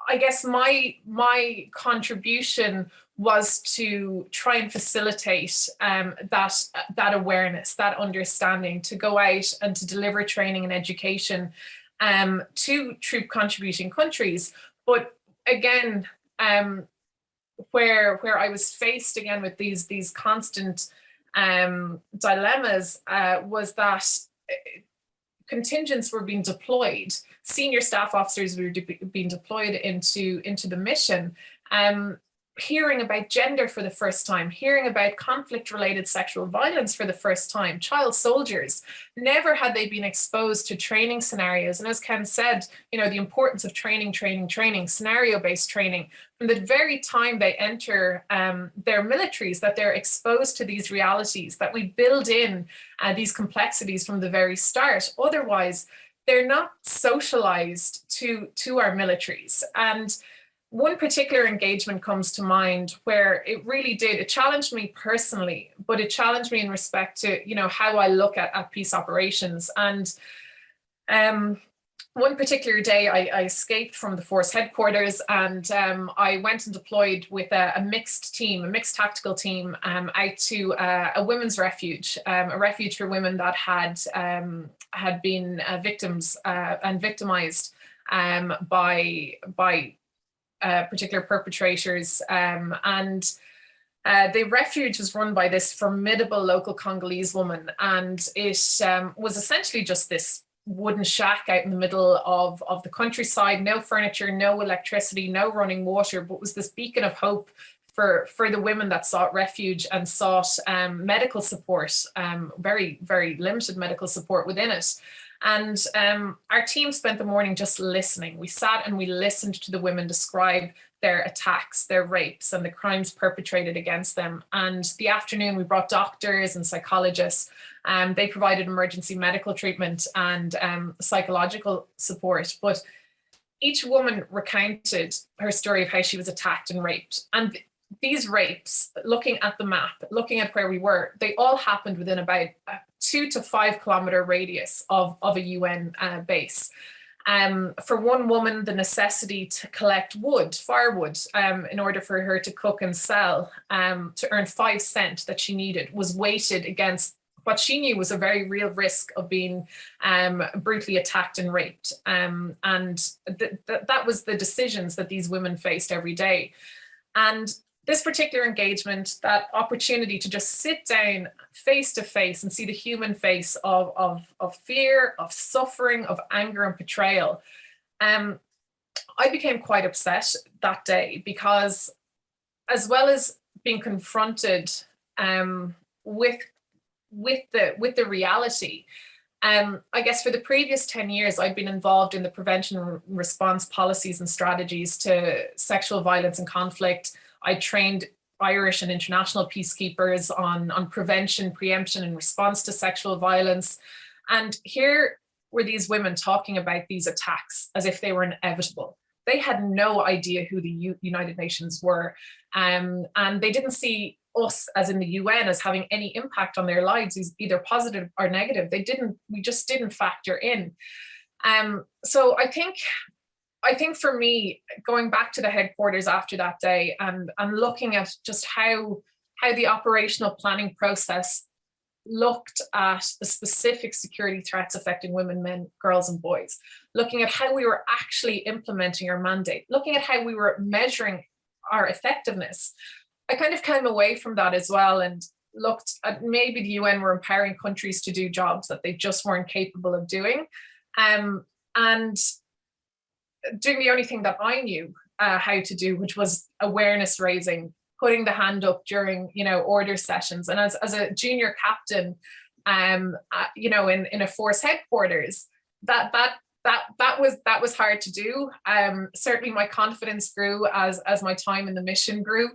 I guess my contribution was to try and facilitate that awareness, that understanding, to go out and to deliver training and education to troop contributing countries. But again, where I was faced again with these constant dilemmas was that contingents were being deployed, senior staff officers were being deployed into the mission, hearing about gender for the first time, hearing about conflict-related sexual violence for the first time, child soldiers. Never had they been exposed to training scenarios. And as Ken said, the importance of training, scenario-based training. From the very time they enter their militaries, that they're exposed to these realities, that we build in these complexities from the very start. Otherwise, they're not socialized to our militaries. And one particular engagement comes to mind where it challenged me personally, but it challenged me in respect to, how I look at peace operations. And one particular day I escaped from the force headquarters, and I went and deployed with a mixed tactical team out to a women's refuge, a refuge for women that had been victims and victimized by particular perpetrators, and the refuge was run by this formidable local Congolese woman, and it was essentially just this wooden shack out in the middle of the countryside, no furniture, no electricity, no running water, but was this beacon of hope for the women that sought refuge and sought medical support, very, very limited medical support within it. And our team spent the morning just listening. We sat and we listened to the women describe their attacks, their rapes, and the crimes perpetrated against them. And the afternoon, we brought doctors and psychologists. They provided emergency medical treatment and psychological support. But each woman recounted her story of how she was attacked and raped. And these rapes, looking at the map, looking at where we were, they all happened within about a 2 to 5 kilometer radius of a UN base. For one woman, the necessity to collect firewood, in order for her to cook and sell, to earn 5 cents that she needed, was weighted against what she knew was a very real risk of being brutally attacked and raped. And that was the decisions that these women faced every day. And this particular engagement, that opportunity to just sit down face to face and see the human face of fear, of suffering, of anger and betrayal, I became quite upset that day, because as well as being confronted with the reality, I guess for the previous 10 years, I've been involved in the prevention and response policies and strategies to sexual violence and conflict. I trained Irish and international peacekeepers on prevention, preemption, and response to sexual violence. And here were these women talking about these attacks as if they were inevitable. They had no idea who the United Nations were, and they didn't see us, as in the UN, as having any impact on their lives, either positive or negative. We just didn't factor in. So I think for me, going back to the headquarters after that day and looking at just how the operational planning process looked at the specific security threats affecting women, men, girls, and boys, looking at how we were actually implementing our mandate, looking at how we were measuring our effectiveness, I kind of came away from that as well and looked at maybe the UN were empowering countries to do jobs that they just weren't capable of doing, and doing the only thing that I knew how to do, which was awareness raising putting the hand up during, order sessions. And as a junior captain, in a force headquarters, that was hard to do. Certainly my confidence grew as my time in the mission grew.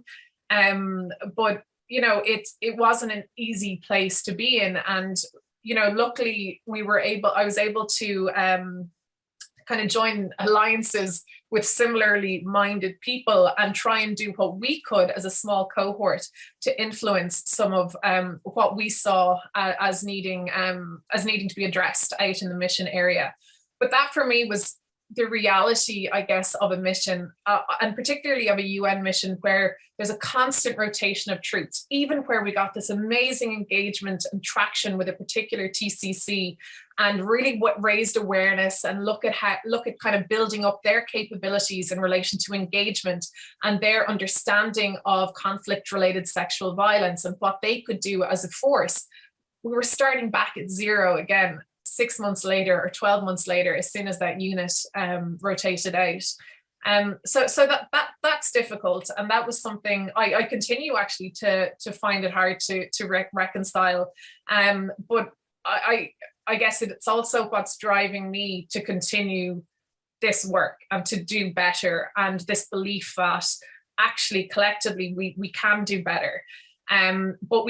But it wasn't an easy place to be in. And, luckily I was able to kind of join alliances with similarly minded people and try and do what we could as a small cohort to influence some of what we saw as needing to be addressed out in the mission area. But that for me was the reality, I guess, of a mission, and particularly of a UN mission where there's a constant rotation of troops, even where we got this amazing engagement and traction with a particular TCC, and really what raised awareness and look at kind of building up their capabilities in relation to engagement and their understanding of conflict-related sexual violence and what they could do as a force. We were starting back at zero again, 6 months later or 12 months later, as soon as that unit rotated out. So that's difficult, and that was something I continue actually to find it hard to reconcile. But I guess it's also what's driving me to continue this work and to do better, and this belief that actually collectively we can do better. But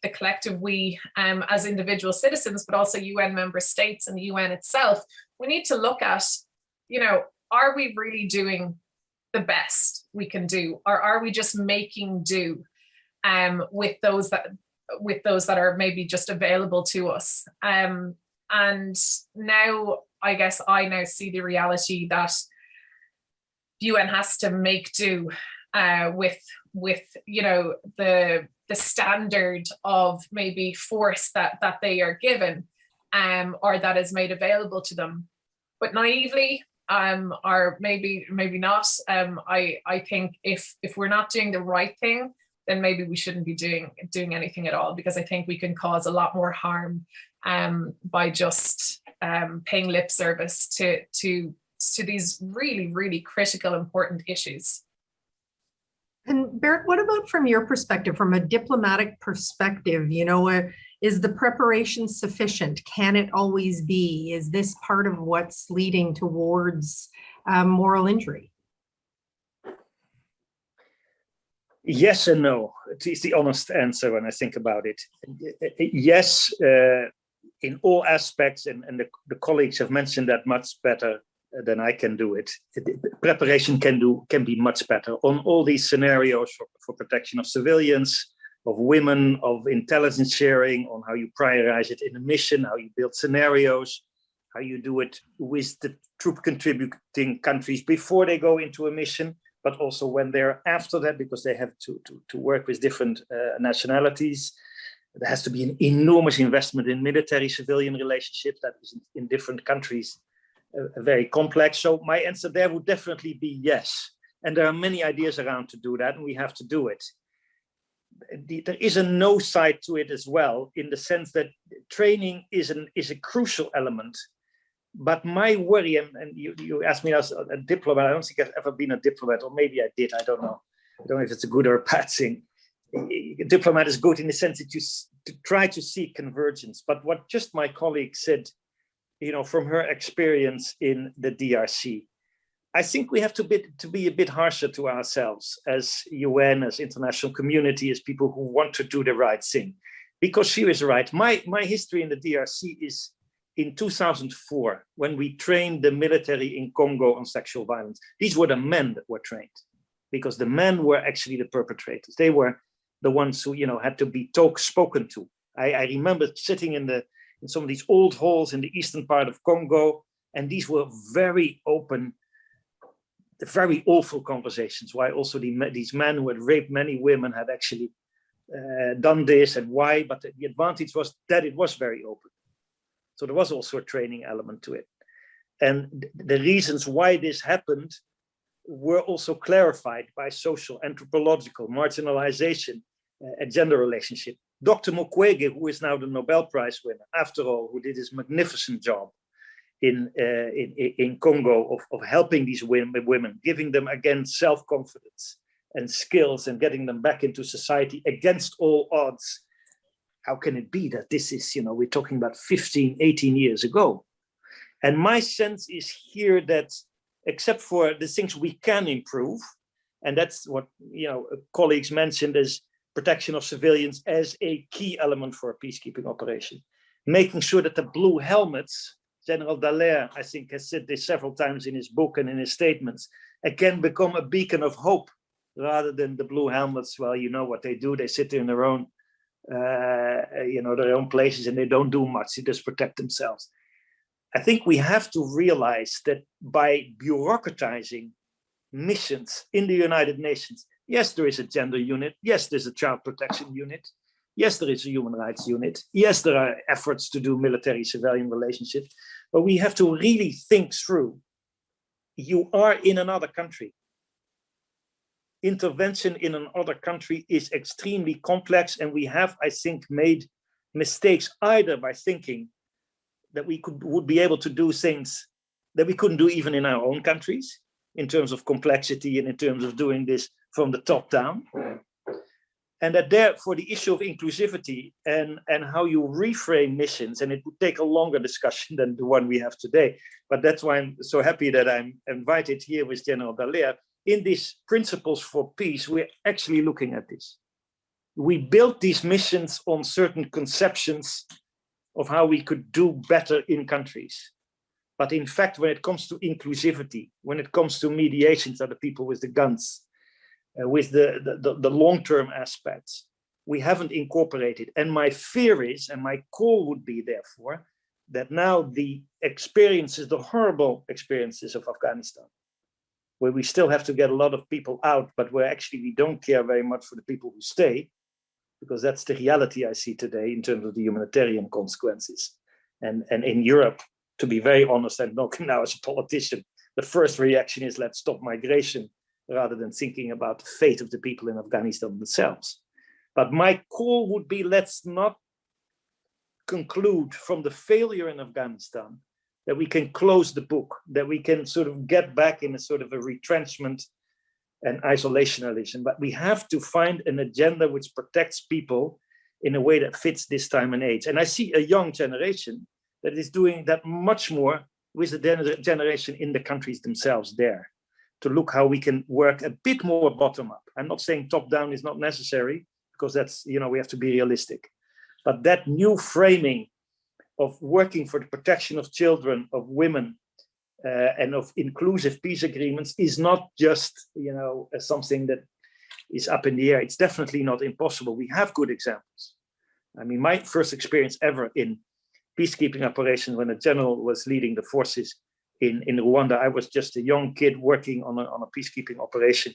the collective we, as individual citizens, but also UN member states and the UN itself, we need to look at, are we really doing the best we can do, or are we just making do with those that are maybe just available to us? And now, I guess I now see the reality that the UN has to make do with the standard of maybe force that they are given, or that is made available to them. But naively, or maybe not, I think if we're not doing the right thing, then maybe we shouldn't be doing anything at all, because I think we can cause a lot more harm by just paying lip service to these really, really critical, important issues. And Bert, what about from your perspective, from a diplomatic perspective, is the preparation sufficient? Can it always be? Is this part of what's leading towards moral injury? Yes and no. It's the honest answer when I think about it. Yes, in all aspects, and the colleagues have mentioned that much better than I can do it. Preparation can be much better on all these scenarios for protection of civilians, of women, of intelligence sharing, on how you prioritize it in a mission, how you build scenarios, how you do it with the troop contributing countries before they go into a mission, but also when they're after that, because they have to work with different nationalities. There has to be an enormous investment in military-civilian relationships that is in different countries very complex. So my answer there would definitely be yes. And there are many ideas around to do that, and we have to do it. There is a no side to it as well, in the sense that training is a crucial element. But my worry, and you asked me as a diplomat, I don't think I've ever been a diplomat, or maybe I did, I don't know. I don't know if it's a good or a bad thing. A diplomat is good in the sense that you try to seek convergence. But what just my colleague said, from her experience in the DRC, I think we have to be a bit harsher to ourselves as UN, as international community, as people who want to do the right thing. Because she was right. My history in the DRC is in 2004, when we trained the military in Congo on sexual violence. These were the men that were trained, because the men were actually the perpetrators. They were the ones who, had to be spoken to. I remember sitting in some of these old halls in the eastern part of Congo, and these were very open, very awful conversations, why also these men who had raped many women had actually done this and why, but the advantage was that it was very open. So there was also a training element to it. And the reasons why this happened were also clarified by social, anthropological, marginalization, and gender relationship. Dr. Mukwege, who is now the Nobel Prize winner, after all, who did this magnificent job in Congo of helping these women, giving them again self-confidence, and skills and getting them back into society against all odds. How can it be that this is, we're talking about 15, 18 years ago? And my sense is here that except for the things we can improve, and that's what, colleagues mentioned as protection of civilians as a key element for a peacekeeping operation. Making sure that the blue helmets, General Dallaire, I think, has said this several times in his book and in his statements, again become a beacon of hope rather than the blue helmets. Well, you know what they do. They sit in their own, their own places and they don't do much. They just protect themselves. I think we have to realize that by bureaucratizing missions in the United Nations, yes, there is a gender unit. Yes, there's a child protection unit. Yes, there is a human rights unit. Yes, there are efforts to do military-civilian relationships. But we have to really think through. You are in another country. Intervention in another country is extremely complex. And we have, I think, made mistakes either by thinking that we would be able to do things that we couldn't do even in our own countries, in terms of complexity and in terms of doing this from the top down. And that there, for the issue of inclusivity and how you reframe missions, and it would take a longer discussion than the one we have today, but that's why I'm so happy that I'm invited here with General Dallaire. In these principles for peace, we're actually looking at this. We built these missions on certain conceptions of how we could do better in countries. But in fact, when it comes to inclusivity, when it comes to mediations of the people with the guns, with the long-term aspects, we haven't incorporated. And my fear is, and my call would be therefore, that now the experiences, the horrible experiences of Afghanistan, where we still have to get a lot of people out, but where actually we don't care very much for the people who stay, because that's the reality I see today in terms of the humanitarian consequences. And in Europe, to be very honest, and not now as a politician, the first reaction is let's stop migration, rather than thinking about the fate of the people in Afghanistan themselves. But my call would be, let's not conclude from the failure in Afghanistan that we can close the book, that we can sort of get back in a sort of a retrenchment and isolationism. But we have to find an agenda which protects people in a way that fits this time and age. And I see a young generation that is doing that much more with the generation in the countries themselves there, to look how we can work a bit more bottom up. I'm not saying top down is not necessary, because that's, we have to be realistic. But that new framing of working for the protection of children, of women, and of inclusive peace agreements is not just, something that is up in the air. It's definitely not impossible. We have good examples. I mean, my first experience ever in peacekeeping operations when a general was leading the forces in Rwanda, I was just a young kid working on a peacekeeping operation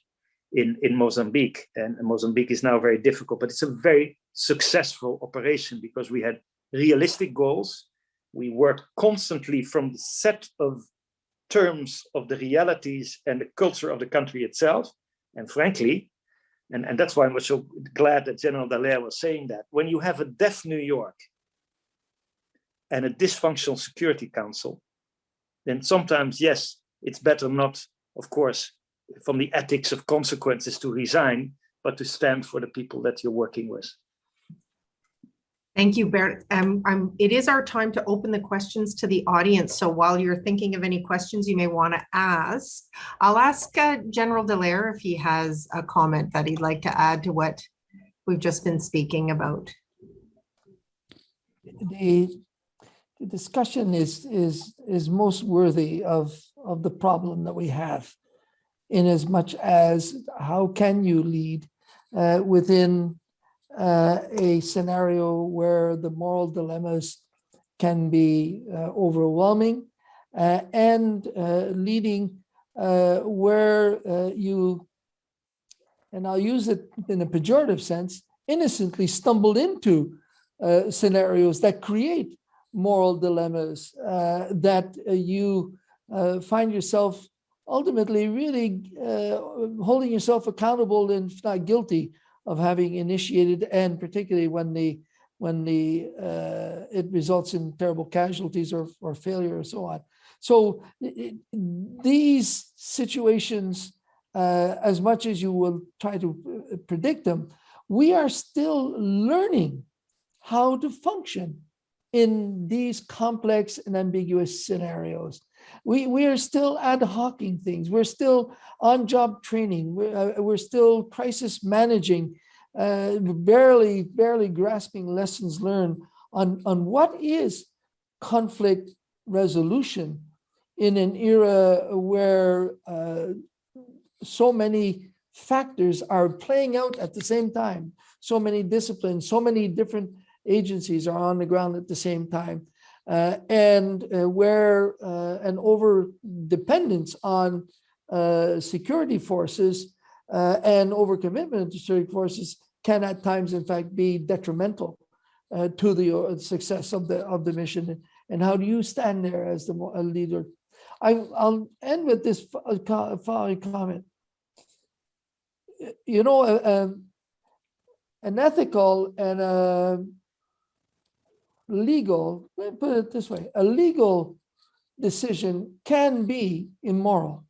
in Mozambique. And Mozambique is now very difficult, but it's a very successful operation because we had realistic goals. We worked constantly from the set of terms of the realities and the culture of the country itself. And frankly, and that's why I was so glad that General Dallaire was saying that, when you have a deaf New York and a dysfunctional Security Council, then sometimes, yes, it's better not, of course, from the ethics of consequences to resign, but to stand for the people that you're working with. Thank you, Bert. It is our time to open the questions to the audience. So while you're thinking of any questions you may want to ask, I'll ask General Dallaire if he has a comment that he'd like to add to what we've just been speaking about. The discussion is most worthy of the problem that we have, in as much as how can you lead within a scenario where the moral dilemmas can be overwhelming, and leading where you, and I'll use it in a pejorative sense, innocently stumbled into scenarios that create moral dilemmas, that you find yourself ultimately really holding yourself accountable and if not guilty of having initiated, and particularly when it results in terrible casualties or failure or so on. So these situations as much as you will try to predict them, we are still learning how to function in these complex and ambiguous scenarios. We are still ad hocing things. We're still on-job training. We're still crisis managing, barely grasping lessons learned on what is conflict resolution in an era where so many factors are playing out at the same time. So many disciplines, so many different agencies are on the ground at the same time. Where an over dependence on security forces and overcommitment to security forces can at times, in fact, be detrimental to the success of the mission. And how do you stand there as the leader? I'll end with this following comment. You know, an ethical and a legal, let me put it this way, a legal decision can be immoral.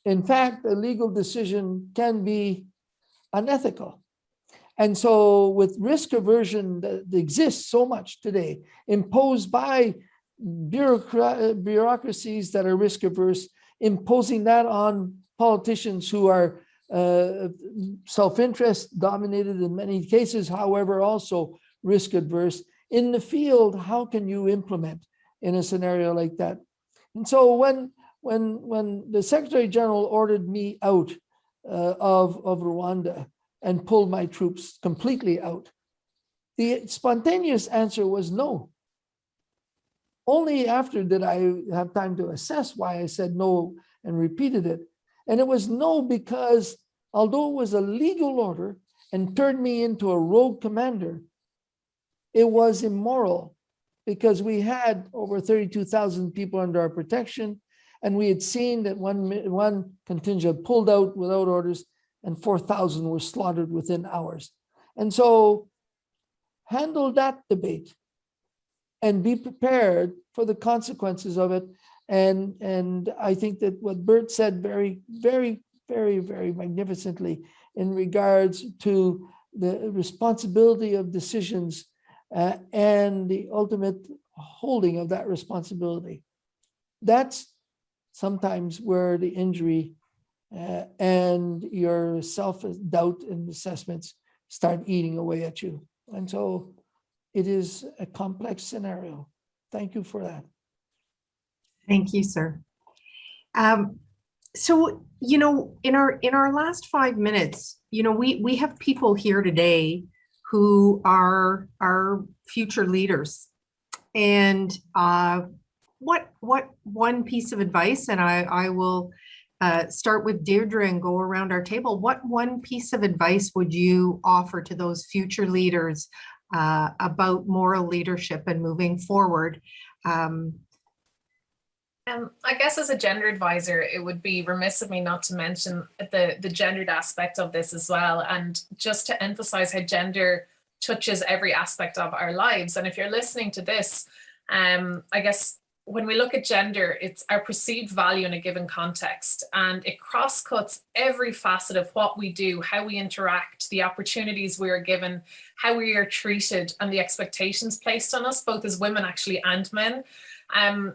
In fact, a legal decision can be unethical. And so with risk aversion that exists so much today, imposed by bureaucracies that are risk averse, imposing that on politicians who are self-interest dominated in many cases, however, also risk adverse. In the field, how can you implement in a scenario like that? And so when the Secretary General ordered me out of Rwanda and pulled my troops completely out, the spontaneous answer was no. Only after did I have time to assess why I said no and repeated it. And it was no because although it was a legal order and turned me into a rogue commander, it was immoral because we had over 32,000 people under our protection, and we had seen that one contingent pulled out without orders and 4,000 were slaughtered within hours. And so handle that debate and be prepared for the consequences of it. And I think that what Bert said very, very, very, very magnificently in regards to the responsibility of decisions and the ultimate holding of that responsibility. That's sometimes where the injury and your self-doubt and assessments start eating away at you. And so it is a complex scenario. Thank you for that. Thank you, sir. So, you know, in our last 5 minutes, you know, we have people here today who are our future leaders. And what one piece of advice, and I will start with Deirdre and go around our table. What one piece of advice would you offer to those future leaders about moral leadership and moving forward? I guess as a gender advisor, it would be remiss of me not to mention the gendered aspect of this as well, and just to emphasize how gender touches every aspect of our lives. And if you're listening to this, I guess when we look at gender, it's our perceived value in a given context, and it cross-cuts every facet of what we do, how we interact, the opportunities we are given, how we are treated, and the expectations placed on us, both as women actually and men.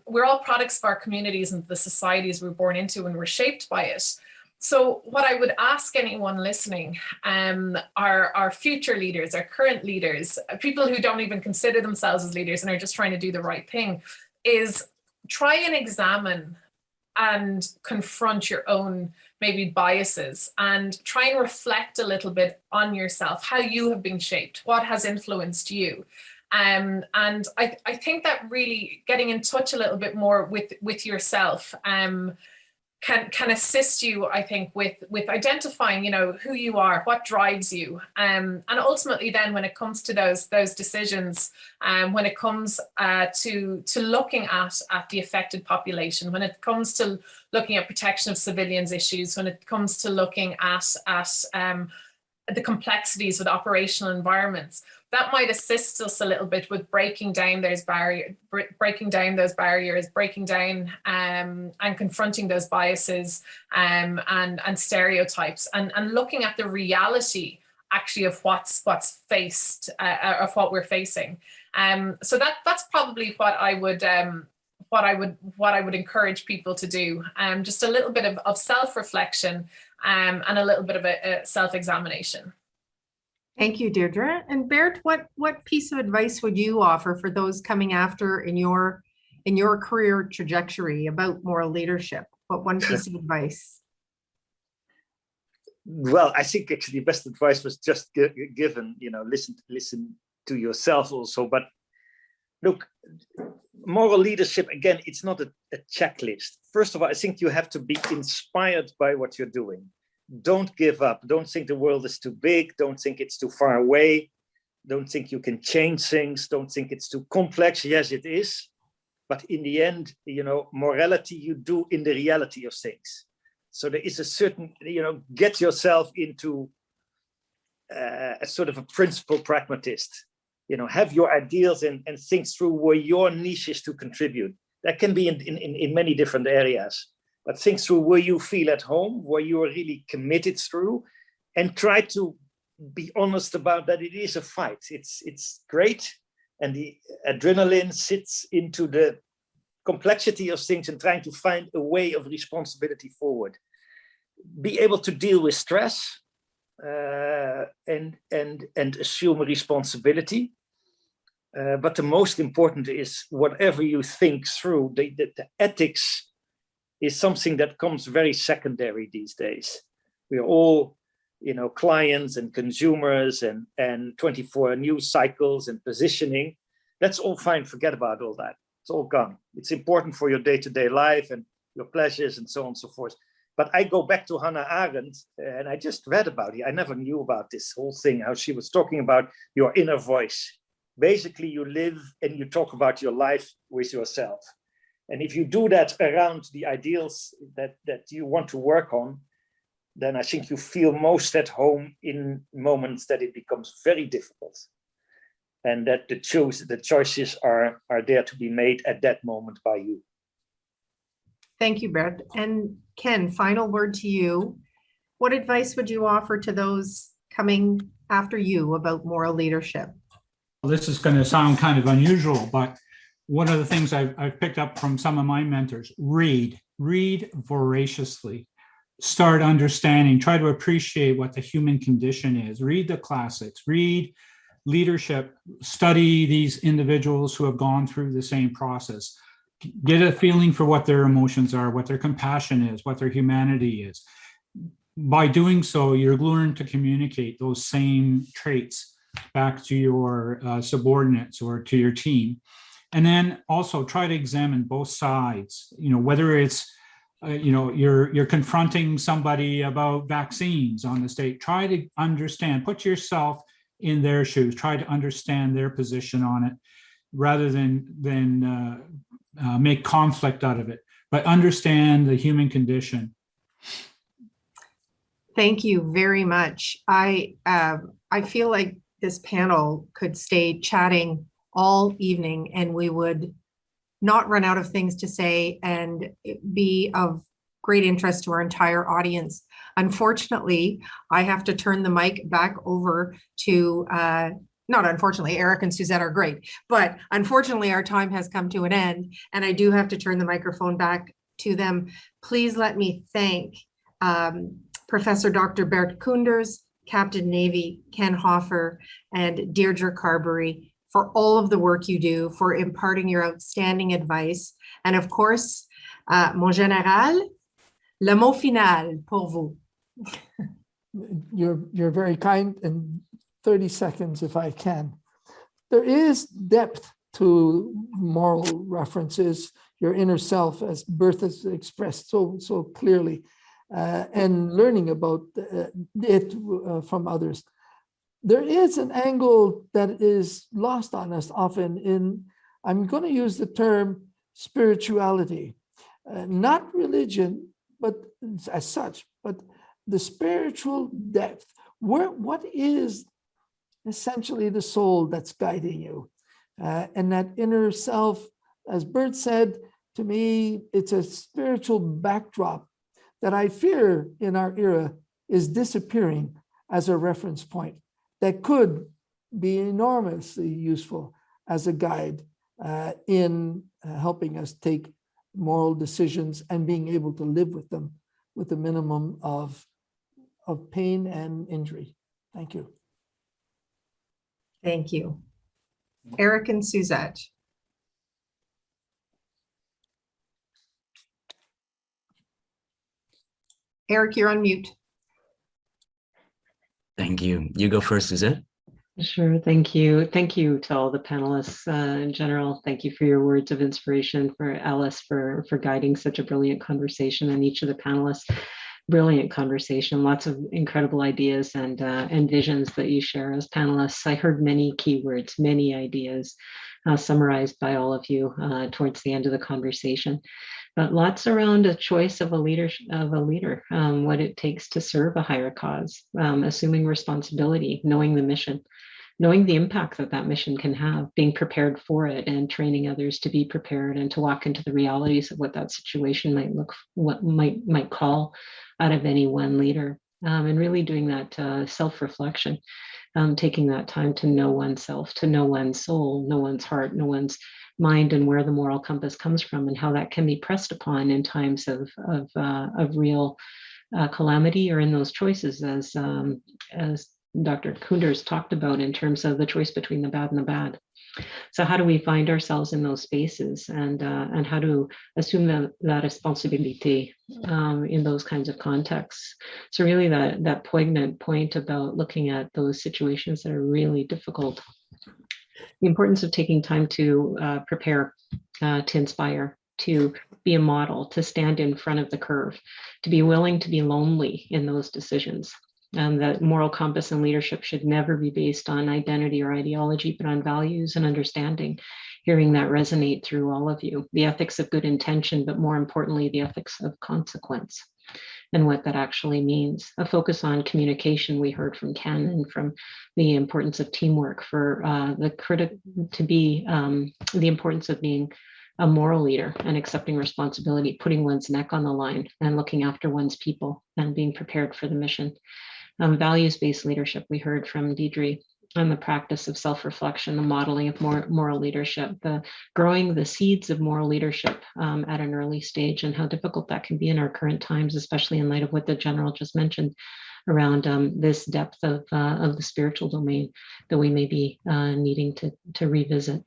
We're all products of our communities and the societies we're born into, and we're shaped by it. So what I would ask anyone listening, our future leaders, our current leaders, people who don't even consider themselves as leaders and are just trying to do the right thing, is try and examine and confront your own maybe biases, and try and reflect a little bit on yourself, how you have been shaped, what has influenced you. And I think that really getting in touch a little bit more with yourself can assist you, I think, with identifying, you know, who you are, what drives you, and ultimately then when it comes to those decisions, when it comes to looking at the affected population, when it comes to looking at protection of civilians issues, when it comes to looking at the complexities with operational environments. That might assist us a little bit with breaking down those barriers, breaking down and confronting those biases and stereotypes, and looking at the reality actually of what's faced, of what we're facing. So that's probably what I would encourage people to do. Just a little bit of self-reflection and a little bit of a self-examination. Thank you, Deirdre. And Bert, what piece of advice would you offer for those coming after in your career trajectory about moral leadership? What one piece of advice? Well, I think actually the best advice was just given. Listen to yourself also. But look, moral leadership, again, it's not a checklist. First of all, I think you have to be inspired by what you're doing. Don't give up. Don't think the world is too big. Don't think it's too far away. Don't think you can change things. Don't think it's too complex. Yes, it is. But in the end, morality you do in the reality of things. So there is a certain, get yourself into a sort of a principled pragmatist. Have your ideals and think through where your niche is to contribute. That can be in many different areas. But think through where you feel at home, where you are really committed through, and try to be honest about that it is a fight. It's great, and the adrenaline sits into the complexity of things and trying to find a way of responsibility forward. Be able to deal with stress and assume responsibility. But the most important is whatever you think through, the ethics is something that comes very secondary these days. We're all, clients and consumers and 24 news cycles and positioning. That's all fine. Forget about all that. It's all gone. It's important for your day-to-day life and your pleasures and so on and so forth. But I go back to Hannah Arendt, and I just read about it. I never knew about this whole thing, how she was talking about your inner voice. Basically, you live and you talk about your life with yourself. And if you do that around the ideals that you want to work on, then I think you feel most at home in moments that it becomes very difficult. And that the choices are there to be made at that moment by you. Thank you, Bert. And Ken, final word to you. What advice would you offer to those coming after you about moral leadership? Well, this is going to sound kind of unusual, but one of the things I've picked up from some of my mentors, read voraciously, start understanding, try to appreciate what the human condition is, read the classics, read leadership, study these individuals who have gone through the same process, get a feeling for what their emotions are, what their compassion is, what their humanity is. By doing so, you're learning to communicate those same traits back to your subordinates or to your team. And then also try to examine both sides, whether it's, you're confronting somebody about vaccines on the state, try to understand, put yourself in their shoes, try to understand their position on it rather than make conflict out of it, but understand the human condition. Thank you very much. I feel like this panel could stay chatting all evening and we would not run out of things to say and be of great interest to our entire audience. Unfortunately, I have to turn the mic back over to, not unfortunately, Eric and Suzette are great, but unfortunately our time has come to an end and I do have to turn the microphone back to them. Please let me thank Professor Dr. Bert Koenders, Captain Navy Ken Hoffer, and Deirdre Carbery for all of the work you do, for imparting your outstanding advice. And of course, mon général, le mot final pour vous. You're very kind, and 30 seconds if I can. There is depth to moral references, your inner self, as Bert has expressed so clearly, and learning about it from others. There is an angle that is lost on us often in, I'm going to use the term spirituality, not religion, but as such, but the spiritual depth what is essentially the soul that's guiding you? And that inner self, as Bert said, to me, it's a spiritual backdrop that I fear in our era is disappearing as a reference point that could be enormously useful as a guide in helping us take moral decisions and being able to live with them with a minimum of pain and injury. Thank you. Thank you. Eric and Suzette. Eric, you're on mute. Thank you. You go first, Suzette. Sure, thank you. Thank you to all the panelists in general. Thank you for your words of inspiration, for Alice for guiding such a brilliant conversation, and each of the panelists. Brilliant conversation, lots of incredible ideas and visions that you share as panelists. I heard many keywords, many ideas summarized by all of you towards the end of the conversation. But lots around a choice of a leader, what it takes to serve a higher cause, assuming responsibility, knowing the mission, knowing the impact that that mission can have, being prepared for it, and training others to be prepared and to walk into the realities of what that situation might look, what might call out of any one leader, and really doing that self-reflection, taking that time to know oneself, to know one's soul, know one's heart, know one's mind, and where the moral compass comes from, and how that can be pressed upon in times of real calamity, or in those choices, as Dr. Koenders talked about, in terms of the choice between the bad and the bad. So how do we find ourselves in those spaces, and how to assume that responsibility in those kinds of contexts? So really that poignant point about looking at those situations that are really difficult, the importance of taking time to prepare, to inspire, to be a model, to stand in front of the curve, to be willing to be lonely in those decisions. That moral compass and leadership should never be based on identity or ideology, but on values and understanding, hearing that resonate through all of you. The ethics of good intention, but more importantly, the ethics of consequence and what that actually means. A focus on communication, we heard from Ken, and from the importance of teamwork, for the importance of being a moral leader and accepting responsibility, putting one's neck on the line and looking after one's people and being prepared for the mission. Values-based leadership, we heard from Deirdre, and the practice of self-reflection, the modeling of moral leadership, the growing the seeds of moral leadership at an early stage, and how difficult that can be in our current times, especially in light of what the general just mentioned around this depth of the spiritual domain that we may be needing to revisit.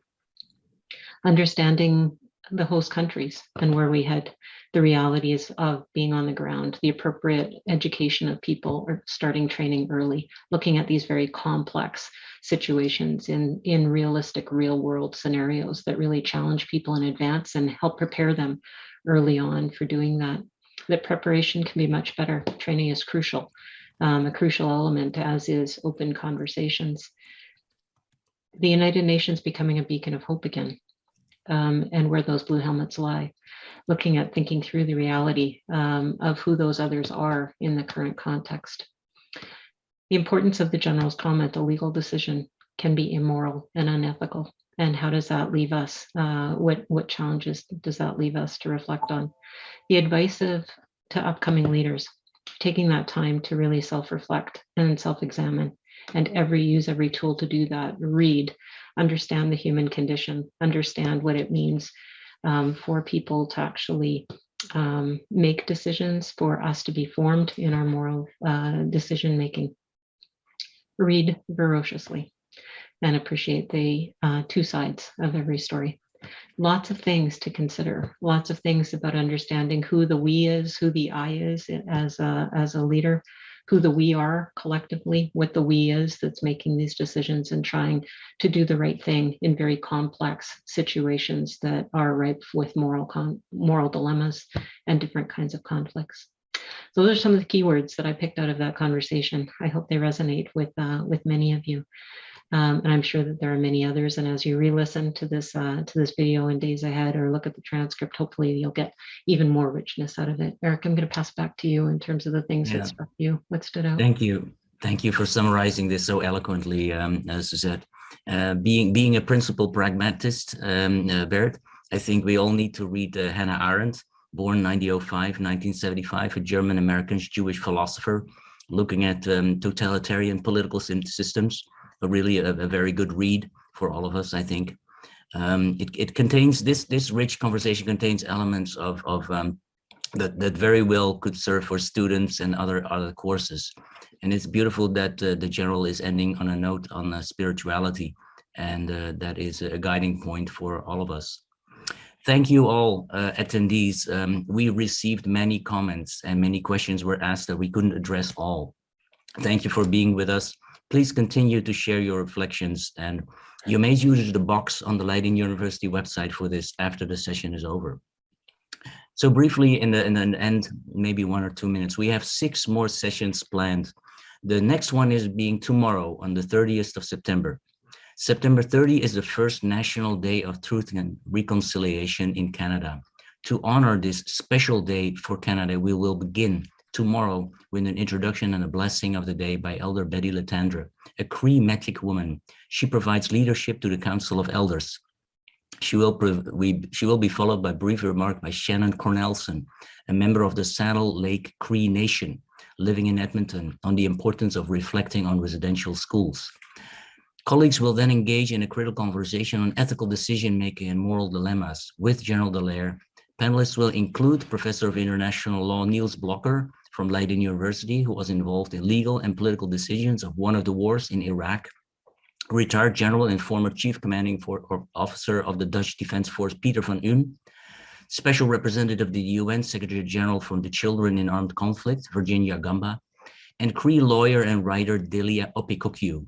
Understanding the host countries and where we head, the realities of being on the ground, the appropriate education of people, or starting training early, looking at these very complex situations in realistic, real world scenarios that really challenge people in advance and help prepare them early on for doing that. That preparation can be much better. Training is crucial, a crucial element, as is open conversations. The United Nations becoming a beacon of hope again. And where those blue helmets lie, looking at thinking through the reality of who those others are in the current context. The importance of the general's comment, a legal decision can be immoral and unethical. And how does that leave us? What challenges does that leave us to reflect on? The advice to upcoming leaders, taking that time to really self-reflect and self-examine, and use every tool to do that. Read, understand the human condition, understand what it means for people to actually make decisions, for us to be formed in our moral decision making. Read voraciously and appreciate the two sides of every story. Lots of things to consider, lots of things about understanding who the we is, who the I is as a leader, who the we are collectively, what the we is that's making these decisions and trying to do the right thing in very complex situations that are ripe with moral dilemmas and different kinds of conflicts. So those are some of the keywords that I picked out of that conversation. I hope they resonate with many of you. And I'm sure that there are many others. And as you re-listen to this video in days ahead, or look at the transcript, hopefully you'll get even more richness out of it. Eric, I'm going to pass back to you in terms of the things that struck you. What stood out? Thank you. Thank you for summarizing this so eloquently, Suzette. Being a principal pragmatist, Bert, I think we all need to read Hannah Arendt, born 1905, a German-American Jewish philosopher, looking at totalitarian political systems. Really a very good read for all of us, I think. It contains, this rich conversation contains elements of that very well could serve for students and other courses. And it's beautiful that the general is ending on a note on spirituality, and that is a guiding point for all of us. Thank you all attendees. We received many comments and many questions were asked that we couldn't address all. Thank you for being with us. Please continue to share your reflections, and you may use the box on the Leiden University website for this after the session is over. So briefly, in the end, maybe 1 or 2 minutes, we have 6 more sessions planned. The next one is being tomorrow on the 30th of September. September 30 is the first National Day of Truth and Reconciliation in Canada. To honor this special day for Canada, we will begin tomorrow with an introduction and a blessing of the day by Elder Betty Letendre, a Cree Metis woman. She provides leadership to the Council of Elders. She will be followed by a brief remark by Shannon Cornelson, a member of the Saddle Lake Cree Nation, living in Edmonton, on the importance of reflecting on residential schools. Colleagues will then engage in a critical conversation on ethical decision-making and moral dilemmas with General Dallaire. Panelists will include Professor of International Law Niels Blokker from Leiden University, who was involved in legal and political decisions of one of the wars in Iraq, retired General and former Chief Commanding Officer of the Dutch Defense Force, Peter van Uhm, Special Representative of the UN Secretary General from the Children in Armed Conflict, Virginia Gamba, and Cree lawyer and writer Delia Opikokyu.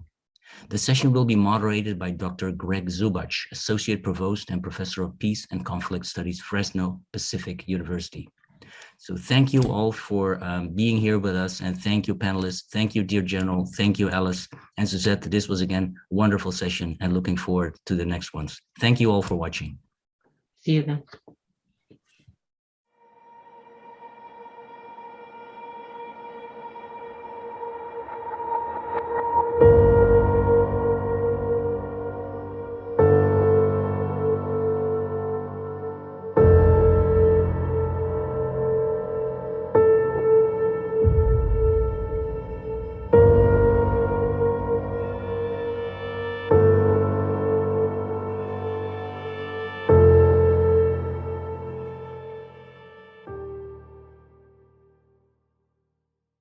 The session will be moderated by Dr. Greg Zubach, Associate Provost and Professor of Peace and Conflict Studies, Fresno Pacific University. So thank you all for being here with us, and thank you panelists, thank you dear General, thank you Alice and Suzette. This was again a wonderful session and looking forward to the next ones. Thank you all for watching. See you then.